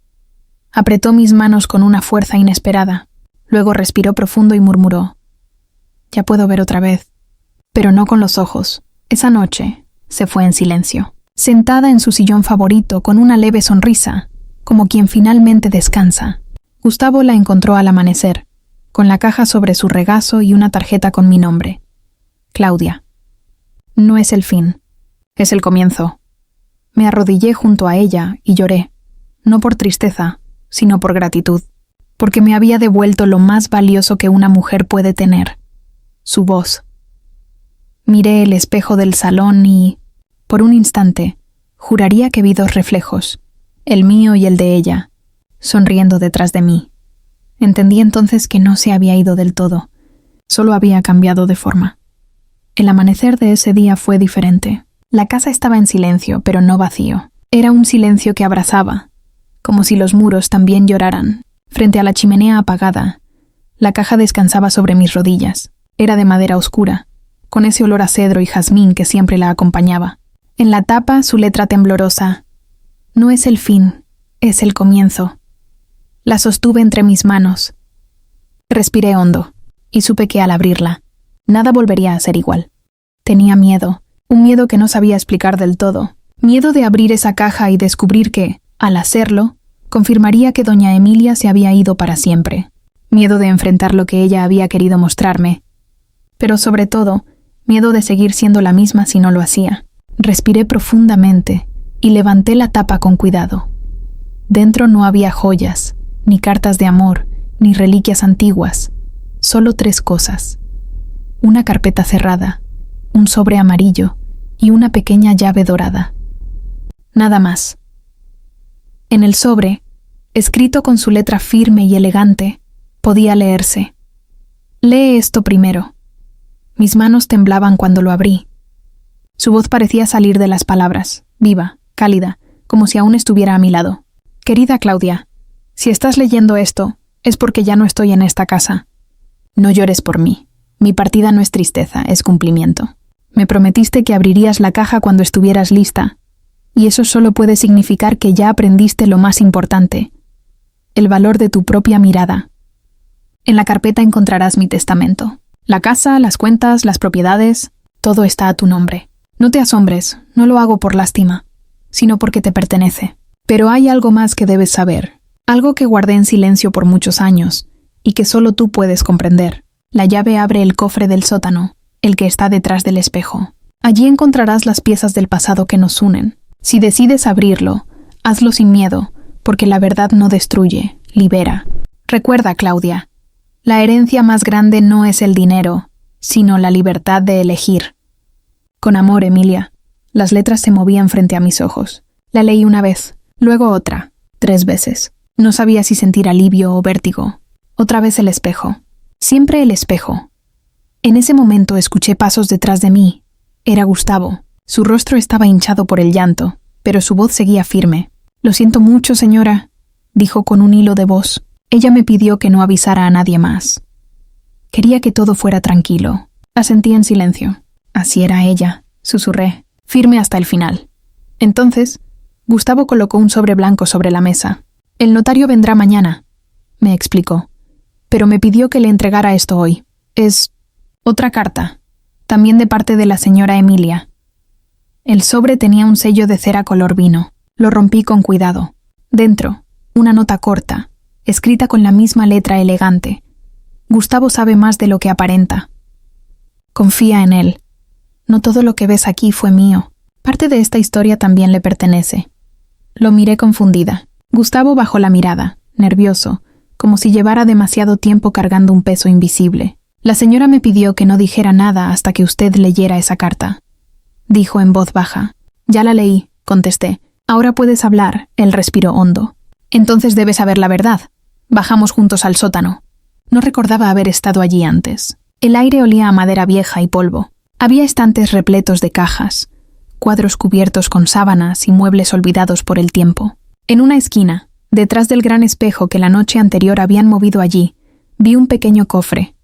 Apretó mis manos con una fuerza inesperada. Luego respiró profundo y murmuró. Ya puedo ver otra vez. Pero no con los ojos. Esa noche se fue en silencio. Sentada en su sillón favorito con una leve sonrisa, como quien finalmente descansa, Gustavo la encontró al amanecer, con la caja sobre su regazo y una tarjeta con mi nombre. Claudia. No es el fin, es el comienzo. Me arrodillé junto a ella y lloré, no por tristeza, sino por gratitud, porque me había devuelto lo más valioso que una mujer puede tener, su voz. Miré el espejo del salón y, por un instante, juraría que vi dos reflejos, el mío y el de ella, sonriendo detrás de mí. Entendí entonces que no se había ido del todo, solo había cambiado de forma. El amanecer de ese día fue diferente. La casa estaba en silencio, pero no vacío. Era un silencio que abrazaba, como si los muros también lloraran. Frente a la chimenea apagada, la caja descansaba sobre mis rodillas. Era de madera oscura, con ese olor a cedro y jazmín que siempre la acompañaba. En la tapa, su letra temblorosa. No es el fin, es el comienzo. La sostuve entre mis manos. Respiré hondo, y supe que al abrirla, nada volvería a ser igual. Tenía miedo, un miedo que no sabía explicar del todo. Miedo de abrir esa caja y descubrir que, al hacerlo, confirmaría que doña Emilia se había ido para siempre. Miedo de enfrentar lo que ella había querido mostrarme. Pero sobre todo, miedo de seguir siendo la misma si no lo hacía. Respiré profundamente y levanté la tapa con cuidado. Dentro no había joyas, ni cartas de amor, ni reliquias antiguas. Solo 3 cosas. Una carpeta cerrada, un sobre amarillo y una pequeña llave dorada. Nada más. En el sobre, escrito con su letra firme y elegante, podía leerse: «Lee esto primero». Mis manos temblaban cuando lo abrí. Su voz parecía salir de las palabras, viva, cálida, como si aún estuviera a mi lado. «Querida Claudia, si estás leyendo esto, es porque ya no estoy en esta casa. No llores por mí. Mi partida no es tristeza, es cumplimiento. Me prometiste que abrirías la caja cuando estuvieras lista, y eso solo puede significar que ya aprendiste lo más importante, el valor de tu propia mirada. En la carpeta encontrarás mi testamento. La casa, las cuentas, las propiedades, todo está a tu nombre. No te asombres, no lo hago por lástima, sino porque te pertenece. Pero hay algo más que debes saber, algo que guardé en silencio por muchos años, y que solo tú puedes comprender. La llave abre el cofre del sótano, el que está detrás del espejo. Allí encontrarás las piezas del pasado que nos unen. Si decides abrirlo, hazlo sin miedo, porque la verdad no destruye, libera. Recuerda, Claudia, la herencia más grande no es el dinero, sino la libertad de elegir. Con amor, Emilia. Las letras se movían frente a mis ojos. La leí una vez, luego otra, 3 veces. No sabía si sentir alivio o vértigo. Otra vez el espejo. Siempre el espejo. En ese momento escuché pasos detrás de mí. Era Gustavo. Su rostro estaba hinchado por el llanto, pero su voz seguía firme. «Lo siento mucho, señora», dijo con un hilo de voz. Ella me pidió que no avisara a nadie más. Quería que todo fuera tranquilo. Asentí en silencio. Así era ella, susurré, firme hasta el final. Entonces, Gustavo colocó un sobre blanco sobre la mesa. «El notario vendrá mañana», me explicó, «pero me pidió que le entregara esto hoy. Es otra carta, también de parte de la señora Emilia». El sobre tenía un sello de cera color vino. Lo rompí con cuidado. Dentro, una nota corta, escrita con la misma letra elegante. Gustavo sabe más de lo que aparenta. Confía en él. No todo lo que ves aquí fue mío. Parte de esta historia también le pertenece. Lo miré confundida. Gustavo bajó la mirada, nervioso, como si llevara demasiado tiempo cargando un peso invisible. La señora me pidió que no dijera nada hasta que usted leyera esa carta. Dijo en voz baja. Ya la leí, contesté. Ahora puedes hablar. Él respiró hondo. Entonces debes saber la verdad. Bajamos juntos al sótano. No recordaba haber estado allí antes. El aire olía a madera vieja y polvo. Había estantes repletos de cajas, cuadros cubiertos con sábanas y muebles olvidados por el tiempo. En una esquina, detrás del gran espejo que la noche anterior habían movido allí, vi un pequeño cofre.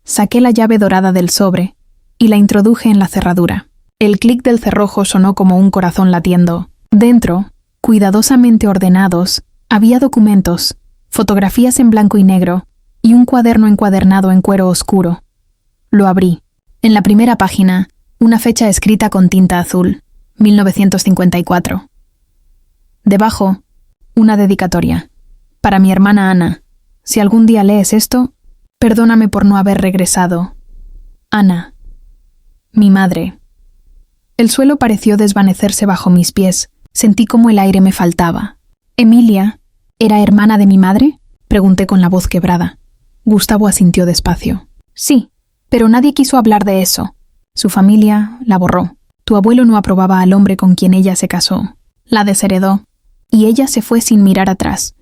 Saqué la llave dorada del sobre y la introduje en la cerradura. El clic del cerrojo sonó como un corazón latiendo. Dentro, cuidadosamente ordenados, había documentos, fotografías en blanco y negro y un cuaderno encuadernado en cuero oscuro. Lo abrí. En la primera página, una fecha escrita con tinta azul, 1954. Debajo, una dedicatoria. Para mi hermana Ana. Si algún día lees esto, perdóname por no haber regresado. Ana. Mi madre. El suelo pareció desvanecerse bajo mis pies. Sentí como el aire me faltaba. ¿Emilia era hermana de mi madre?, pregunté con la voz quebrada. Gustavo asintió despacio. Sí, pero nadie quiso hablar de eso. Su familia la borró. Tu abuelo no aprobaba al hombre con quien ella se casó. La desheredó. Y ella se fue sin mirar atrás.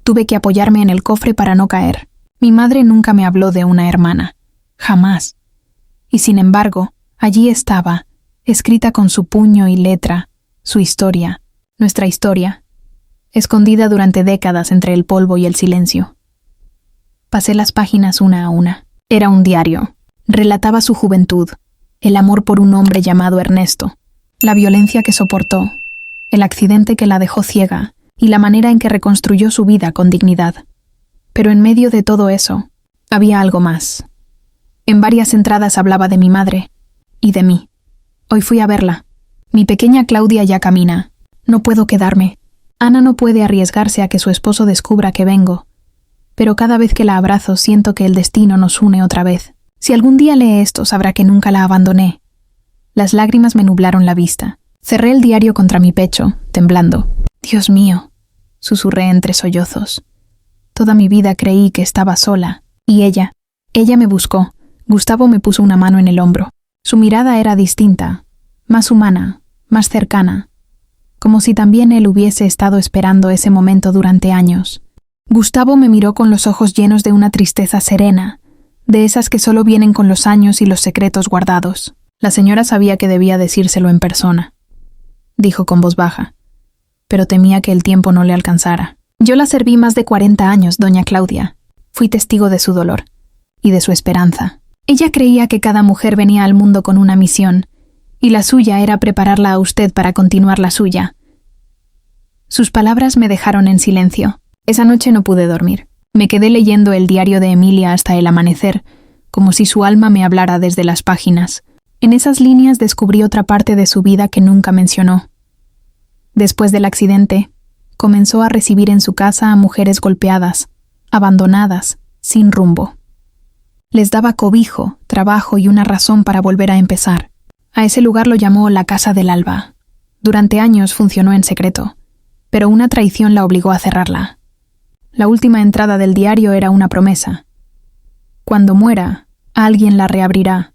Tuve que apoyarme en el cofre para no caer. Mi madre nunca me habló de una hermana. Jamás. Y sin embargo, allí estaba, escrita con su puño y letra, su historia, nuestra historia, escondida durante décadas entre el polvo y el silencio. Pasé las páginas una a una. Era un diario. Relataba su juventud, el amor por un hombre llamado Ernesto, la violencia que soportó, el accidente que la dejó ciega y la manera en que reconstruyó su vida con dignidad. Pero en medio de todo eso, había algo más. En varias entradas hablaba de mi madre y de mí. Hoy fui a verla. Mi pequeña Claudia ya camina. No puedo quedarme. Ana no puede arriesgarse a que su esposo descubra que vengo. Pero cada vez que la abrazo siento que el destino nos une otra vez. Si algún día lee esto, sabrá que nunca la abandoné. Las lágrimas me nublaron la vista. Cerré el diario contra mi pecho, temblando. Dios mío, susurré entre sollozos. Toda mi vida creí que estaba sola. Y ella me buscó. Gustavo me puso una mano en el hombro. Su mirada era distinta, más humana, más cercana, como si también él hubiese estado esperando ese momento durante años. Gustavo me miró con los ojos llenos de una tristeza serena, de esas que solo vienen con los años y los secretos guardados. La señora sabía que debía decírselo en persona, dijo con voz baja, pero temía que el tiempo no le alcanzara. Yo la serví más de 40 años, doña Claudia. Fui testigo de su dolor y de su esperanza. Ella creía que cada mujer venía al mundo con una misión, y la suya era prepararla a usted para continuar la suya. Sus palabras me dejaron en silencio. Esa noche no pude dormir. Me quedé leyendo el diario de Emilia hasta el amanecer, como si su alma me hablara desde las páginas. En esas líneas descubrí otra parte de su vida que nunca mencionó. Después del accidente, comenzó a recibir en su casa a mujeres golpeadas, abandonadas, sin rumbo. Les daba cobijo, trabajo y una razón para volver a empezar. A ese lugar lo llamó la Casa del Alba. Durante años funcionó en secreto, pero una traición la obligó a cerrarla. La última entrada del diario era una promesa. Cuando muera, alguien la reabrirá.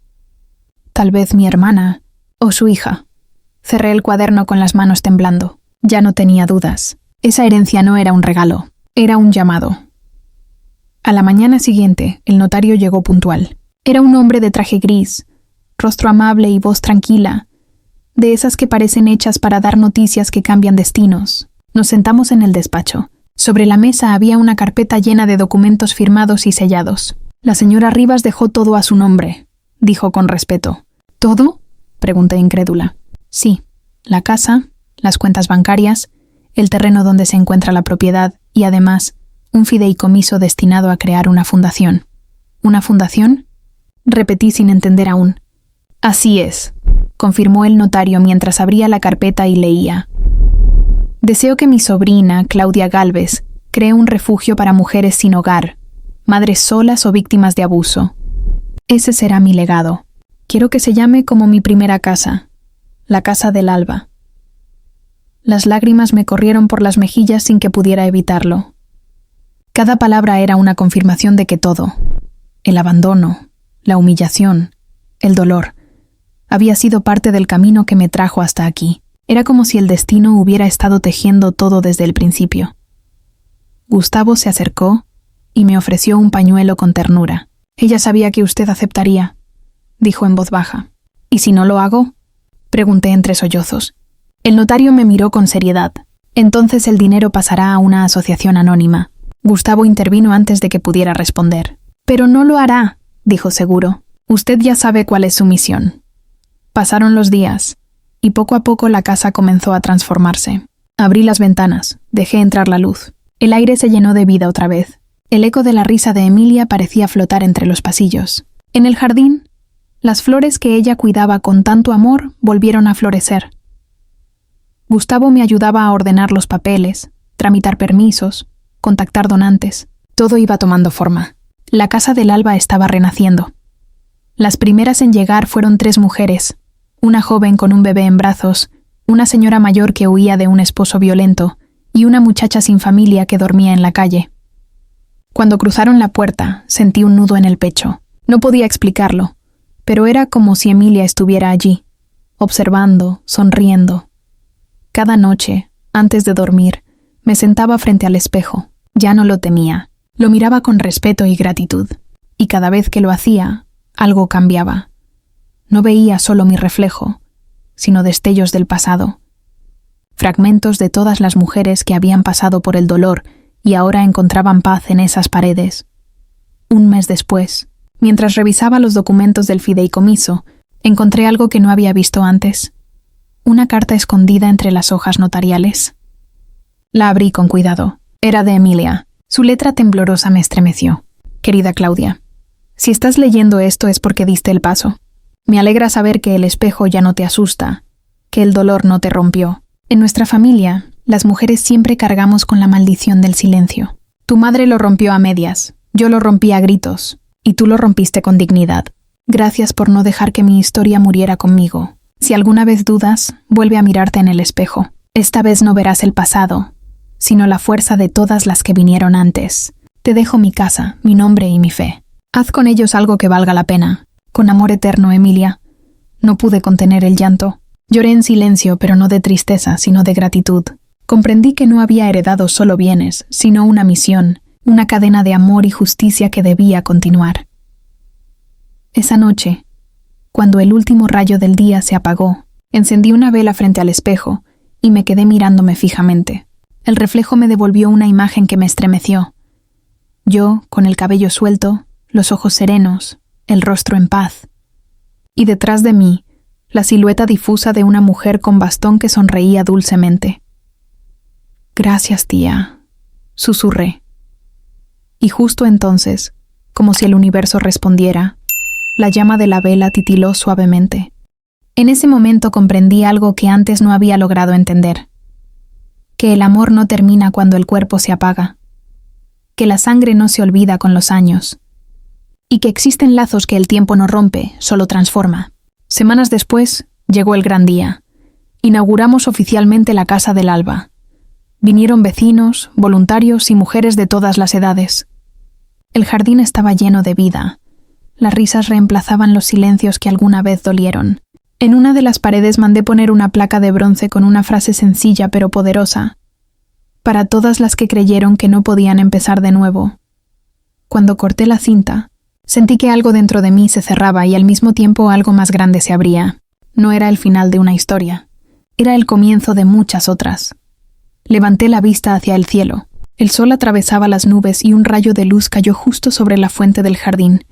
Tal vez mi hermana o su hija. Cerré el cuaderno con las manos temblando. Ya no tenía dudas. Esa herencia no era un regalo, era un llamado. A la mañana siguiente, el notario llegó puntual. Era un hombre de traje gris, rostro amable y voz tranquila, de esas que parecen hechas para dar noticias que cambian destinos. Nos sentamos en el despacho. Sobre la mesa había una carpeta llena de documentos firmados y sellados. La señora Rivas dejó todo a su nombre, dijo con respeto. ¿Todo?, pregunté incrédula. Sí, la casa, las cuentas bancarias, el terreno donde se encuentra la propiedad y, además, un fideicomiso destinado a crear una fundación. ¿Una fundación?, repetí sin entender aún. Así es. confirmó el notario mientras abría la carpeta y leía. Deseo que mi sobrina, Claudia Gálvez, cree un refugio para mujeres sin hogar, madres solas o víctimas de abuso. Ese será mi legado. Quiero que se llame como mi primera casa, la Casa del Alba. Las lágrimas me corrieron por las mejillas sin que pudiera evitarlo. Cada palabra era una confirmación de que todo, el abandono, la humillación, el dolor, había sido parte del camino que me trajo hasta aquí. Era como si el destino hubiera estado tejiendo todo desde el principio. Gustavo se acercó y me ofreció un pañuelo con ternura. Ella sabía que usted aceptaría, dijo en voz baja. ¿Y si no lo hago? Pregunté entre sollozos. El notario me miró con seriedad. Entonces el dinero pasará a una asociación anónima. Gustavo intervino antes de que pudiera responder. Pero no lo hará, dijo seguro. Usted ya sabe cuál es su misión. Pasaron los días, y poco a poco la casa comenzó a transformarse. Abrí las ventanas, dejé entrar la luz. El aire se llenó de vida otra vez. El eco de la risa de Emilia parecía flotar entre los pasillos. En el jardín, las flores que ella cuidaba con tanto amor volvieron a florecer. Gustavo me ayudaba a ordenar los papeles, tramitar permisos, contactar donantes. Todo iba tomando forma. La Casa del Alba estaba renaciendo. Las primeras en llegar fueron 3 mujeres, una joven con un bebé en brazos, una señora mayor que huía de un esposo violento y una muchacha sin familia que dormía en la calle. Cuando cruzaron la puerta, sentí un nudo en el pecho. No podía explicarlo, pero era como si Emilia estuviera allí, observando, sonriendo. Cada noche, antes de dormir, me sentaba frente al espejo. Ya no lo temía. Lo miraba con respeto y gratitud. Y cada vez que lo hacía, algo cambiaba. No veía solo mi reflejo, sino destellos del pasado. Fragmentos de todas las mujeres que habían pasado por el dolor y ahora encontraban paz en esas paredes. Un mes después, mientras revisaba los documentos del fideicomiso, encontré algo que no había visto antes. Una carta escondida entre las hojas notariales. La abrí con cuidado. Era de Emilia. Su letra temblorosa me estremeció. Querida Claudia, si estás leyendo esto es porque diste el paso. Me alegra saber que el espejo ya no te asusta, que el dolor no te rompió. En nuestra familia, las mujeres siempre cargamos con la maldición del silencio. Tu madre lo rompió a medias, yo lo rompí a gritos, y tú lo rompiste con dignidad. Gracias por no dejar que mi historia muriera conmigo. Si alguna vez dudas, vuelve a mirarte en el espejo. Esta vez no verás el pasado, sino la fuerza de todas las que vinieron antes. Te dejo mi casa, mi nombre y mi fe. Haz con ellos algo que valga la pena. Con amor eterno, Emilia. No pude contener el llanto. Lloré en silencio, pero no de tristeza, sino de gratitud. Comprendí que no había heredado solo bienes, sino una misión, una cadena de amor y justicia que debía continuar. Esa noche, cuando el último rayo del día se apagó, encendí una vela frente al espejo y me quedé mirándome fijamente. El reflejo me devolvió una imagen que me estremeció. Yo, con el cabello suelto, los ojos serenos, el rostro en paz. Y detrás de mí, la silueta difusa de una mujer con bastón que sonreía dulcemente. «Gracias, tía», susurré. Y justo entonces, como si el universo respondiera, la llama de la vela titiló suavemente. En ese momento comprendí algo que antes no había logrado entender. Que el amor no termina cuando el cuerpo se apaga. Que la sangre no se olvida con los años. Y que existen lazos que el tiempo no rompe, solo transforma. Semanas después, llegó el gran día. Inauguramos oficialmente la Casa del Alba. Vinieron vecinos, voluntarios y mujeres de todas las edades. El jardín estaba lleno de vida. Las risas reemplazaban los silencios que alguna vez dolieron. En una de las paredes mandé poner una placa de bronce con una frase sencilla pero poderosa. Para todas las que creyeron que no podían empezar de nuevo. Cuando corté la cinta, sentí que algo dentro de mí se cerraba y al mismo tiempo algo más grande se abría. No era el final de una historia. Era el comienzo de muchas otras. Levanté la vista hacia el cielo. El sol atravesaba las nubes y un rayo de luz cayó justo sobre la fuente del jardín,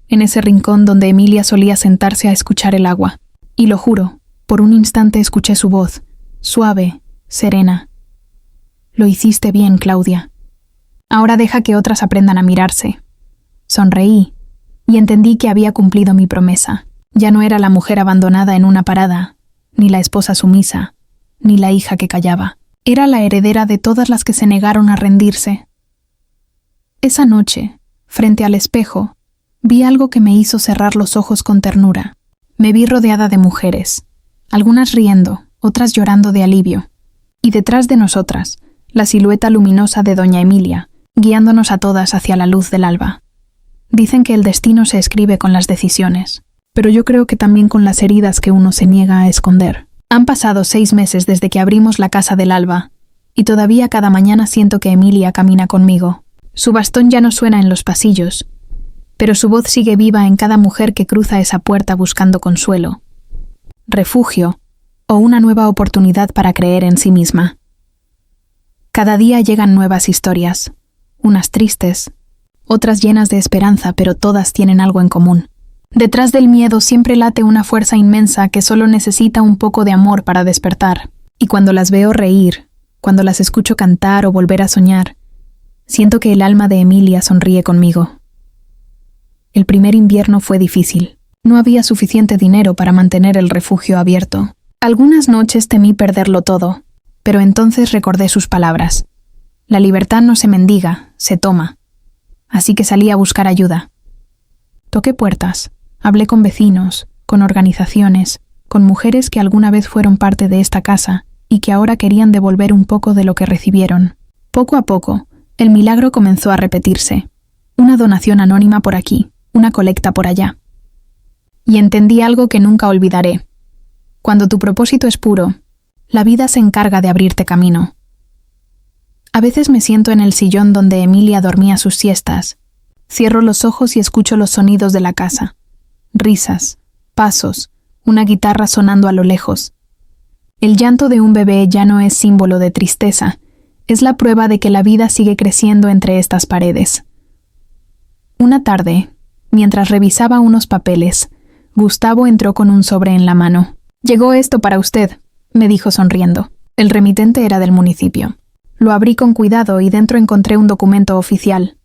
en ese rincón donde Emilia solía sentarse a escuchar el agua. Y lo juro, por un instante escuché su voz, suave, serena. Lo hiciste bien, Claudia. Ahora deja que otras aprendan a mirarse. Sonreí y entendí que había cumplido mi promesa. Ya no era la mujer abandonada en una parada, ni la esposa sumisa, ni la hija que callaba. Era la heredera de todas las que se negaron a rendirse. Esa noche, frente al espejo, vi algo que me hizo cerrar los ojos con ternura. Me vi rodeada de mujeres, algunas riendo, otras llorando de alivio, y detrás de nosotras, la silueta luminosa de doña Emilia, guiándonos a todas hacia la luz del alba. Dicen que el destino se escribe con las decisiones, pero yo creo que también con las heridas que uno se niega a esconder. Han pasado 6 meses desde que abrimos la Casa del Alba, y todavía cada mañana siento que Emilia camina conmigo. Su bastón ya no suena en los pasillos, pero su voz sigue viva en cada mujer que cruza esa puerta buscando consuelo, refugio o una nueva oportunidad para creer en sí misma. Cada día llegan nuevas historias, unas tristes, otras llenas de esperanza, pero todas tienen algo en común. Detrás del miedo siempre late una fuerza inmensa que solo necesita un poco de amor para despertar. Y cuando las veo reír, cuando las escucho cantar o volver a soñar, siento que el alma de Emilia sonríe conmigo. El primer invierno fue difícil. No había suficiente dinero para mantener el refugio abierto. Algunas noches temí perderlo todo, pero entonces recordé sus palabras. La libertad no se mendiga, se toma. Así que salí a buscar ayuda. Toqué puertas, hablé con vecinos, con organizaciones, con mujeres que alguna vez fueron parte de esta casa y que ahora querían devolver un poco de lo que recibieron. Poco a poco, el milagro comenzó a repetirse. Una donación anónima por aquí, una colecta por allá. Y entendí algo que nunca olvidaré. Cuando tu propósito es puro, la vida se encarga de abrirte camino. A veces me siento en el sillón donde Emilia dormía sus siestas. Cierro los ojos y escucho los sonidos de la casa. Risas, pasos, una guitarra sonando a lo lejos. El llanto de un bebé ya no es símbolo de tristeza, es la prueba de que la vida sigue creciendo entre estas paredes. Una tarde, mientras revisaba unos papeles, Gustavo entró con un sobre en la mano. «Llegó esto para usted», me dijo sonriendo. El remitente era del municipio. Lo abrí con cuidado y dentro encontré un documento oficial.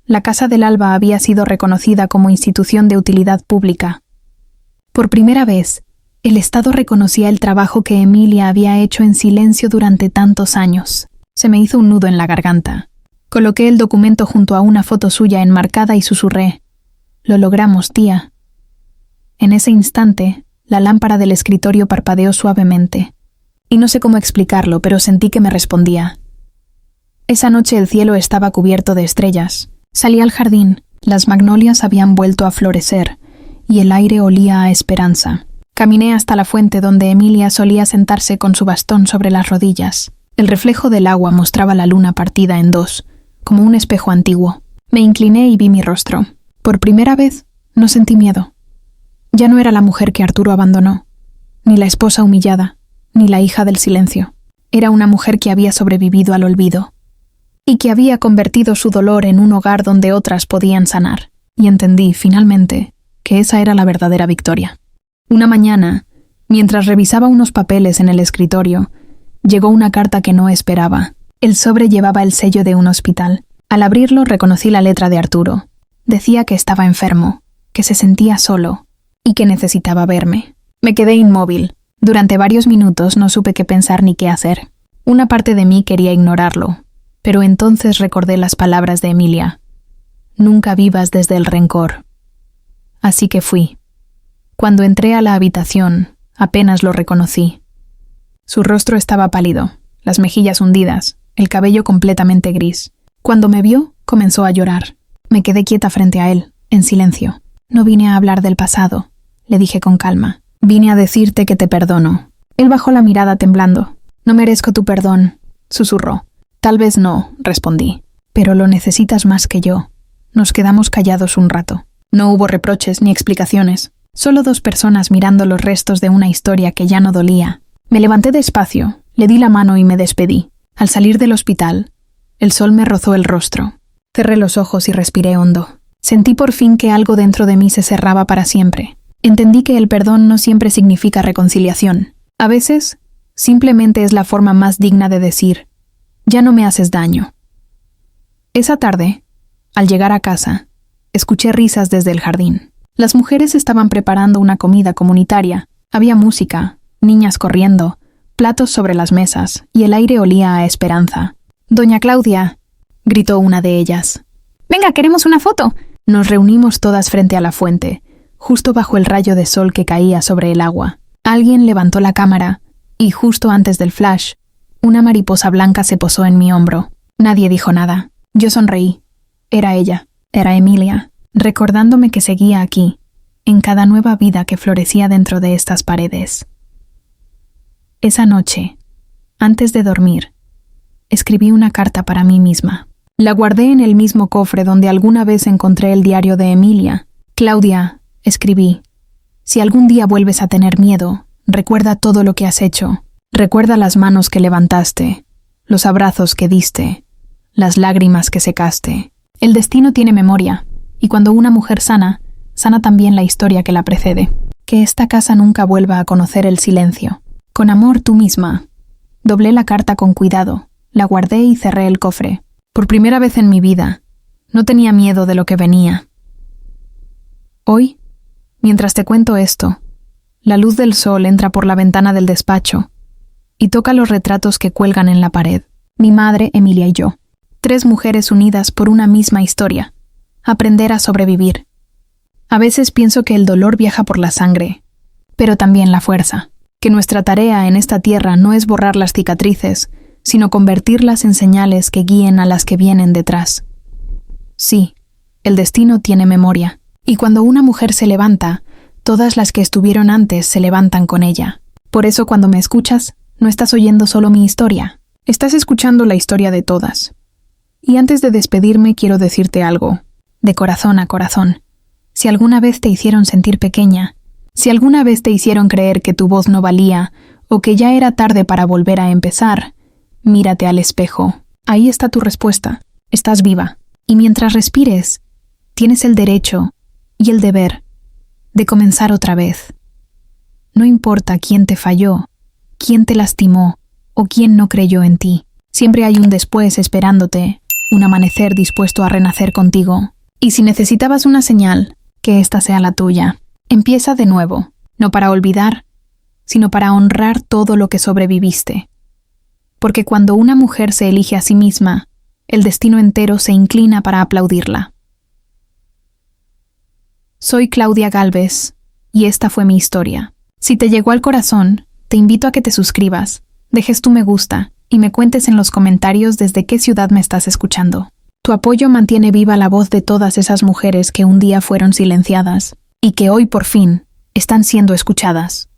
La Casa del Alba había sido reconocida como institución de utilidad pública. Por primera vez, el Estado reconocía el trabajo que Emilia había hecho en silencio durante tantos años. Se me hizo un nudo en la garganta. Coloqué el documento junto a una foto suya enmarcada y susurré: «Lo logramos, tía». En ese instante, la lámpara del escritorio parpadeó suavemente. Y no sé cómo explicarlo, pero sentí que me respondía. Esa noche el cielo estaba cubierto de estrellas. Salí al jardín, las magnolias habían vuelto a florecer, y el aire olía a esperanza. Caminé hasta la fuente donde Emilia solía sentarse con su bastón sobre las rodillas. El reflejo del agua mostraba la luna partida en dos, como un espejo antiguo. Me incliné y vi mi rostro. Por primera vez, no sentí miedo. Ya no era la mujer que Arturo abandonó, ni la esposa humillada, ni la hija del silencio. Era una mujer que había sobrevivido al olvido, y que había convertido su dolor en un hogar donde otras podían sanar. Y entendí, finalmente, que esa era la verdadera victoria. Una mañana, mientras revisaba unos papeles en el escritorio, llegó una carta que no esperaba. El sobre llevaba el sello de un hospital. Al abrirlo reconocí la letra de Arturo. Decía que estaba enfermo, que se sentía solo y que necesitaba verme. Me quedé inmóvil. Durante varios minutos no supe qué pensar ni qué hacer. Una parte de mí quería ignorarlo, pero entonces recordé las palabras de Emilia. Nunca vivas desde el rencor. Así que fui. Cuando entré a la habitación, apenas lo reconocí. Su rostro estaba pálido, las mejillas hundidas, el cabello completamente gris. Cuando me vio, comenzó a llorar. Me quedé quieta frente a él, en silencio. No vine a hablar del pasado, le dije con calma. Vine a decirte que te perdono. Él bajó la mirada temblando. No merezco tu perdón, susurró. Tal vez no, respondí. Pero lo necesitas más que yo. Nos quedamos callados un rato. No hubo reproches ni explicaciones. Solo dos personas mirando los restos de una historia que ya no dolía. Me levanté despacio, le di la mano y me despedí. Al salir del hospital, el sol me rozó el rostro. Cerré los ojos y respiré hondo. Sentí por fin que algo dentro de mí se cerraba para siempre. Entendí que el perdón no siempre significa reconciliación. A veces, simplemente es la forma más digna de decir: ya no me haces daño. Esa tarde, al llegar a casa, escuché risas desde el jardín. Las mujeres estaban preparando una comida comunitaria. Había música, niñas corriendo, platos sobre las mesas, y el aire olía a esperanza. «Doña Claudia», gritó una de ellas. «Venga, queremos una foto». Nos reunimos todas frente a la fuente, justo bajo el rayo de sol que caía sobre el agua. Alguien levantó la cámara, y justo antes del flash, una mariposa blanca se posó en mi hombro. Nadie dijo nada. Yo sonreí. Era ella. Era Emilia, recordándome que seguía aquí, en cada nueva vida que florecía dentro de estas paredes. Esa noche, antes de dormir, escribí una carta para mí misma. La guardé en el mismo cofre donde alguna vez encontré el diario de Emilia. «Claudia», escribí, «si algún día vuelves a tener miedo, recuerda todo lo que has hecho. Recuerda las manos que levantaste, los abrazos que diste, las lágrimas que secaste. El destino tiene memoria, y cuando una mujer sana, sana también la historia que la precede. Que esta casa nunca vuelva a conocer el silencio. Con amor, tú misma». Doblé la carta con cuidado, la guardé y cerré el cofre. Por primera vez en mi vida, no tenía miedo de lo que venía. Hoy, mientras te cuento esto, la luz del sol entra por la ventana del despacho y toca los retratos que cuelgan en la pared. Mi madre, Emilia y yo. 3 mujeres unidas por una misma historia. Aprender a sobrevivir. A veces pienso que el dolor viaja por la sangre, pero también la fuerza. Que nuestra tarea en esta tierra no es borrar las cicatrices, sino convertirlas en señales que guíen a las que vienen detrás. Sí, el destino tiene memoria, y cuando una mujer se levanta, todas las que estuvieron antes se levantan con ella. Por eso cuando me escuchas, no estás oyendo solo mi historia, estás escuchando la historia de todas. Y antes de despedirme quiero decirte algo, de corazón a corazón. Si alguna vez te hicieron sentir pequeña, si alguna vez te hicieron creer que tu voz no valía, o que ya era tarde para volver a empezar, mírate al espejo. Ahí está tu respuesta. Estás viva. Y mientras respires, tienes el derecho y el deber de comenzar otra vez. No importa quién te falló, quién te lastimó o quién no creyó en ti. Siempre hay un después esperándote, un amanecer dispuesto a renacer contigo. Y si necesitabas una señal, que esta sea la tuya. Empieza de nuevo, no para olvidar, sino para honrar todo lo que sobreviviste. Porque cuando una mujer se elige a sí misma, el destino entero se inclina para aplaudirla. Soy Claudia Gálvez, y esta fue mi historia. Si te llegó al corazón, te invito a que te suscribas, dejes tu me gusta y me cuentes en los comentarios desde qué ciudad me estás escuchando. Tu apoyo mantiene viva la voz de todas esas mujeres que un día fueron silenciadas y que hoy por fin están siendo escuchadas.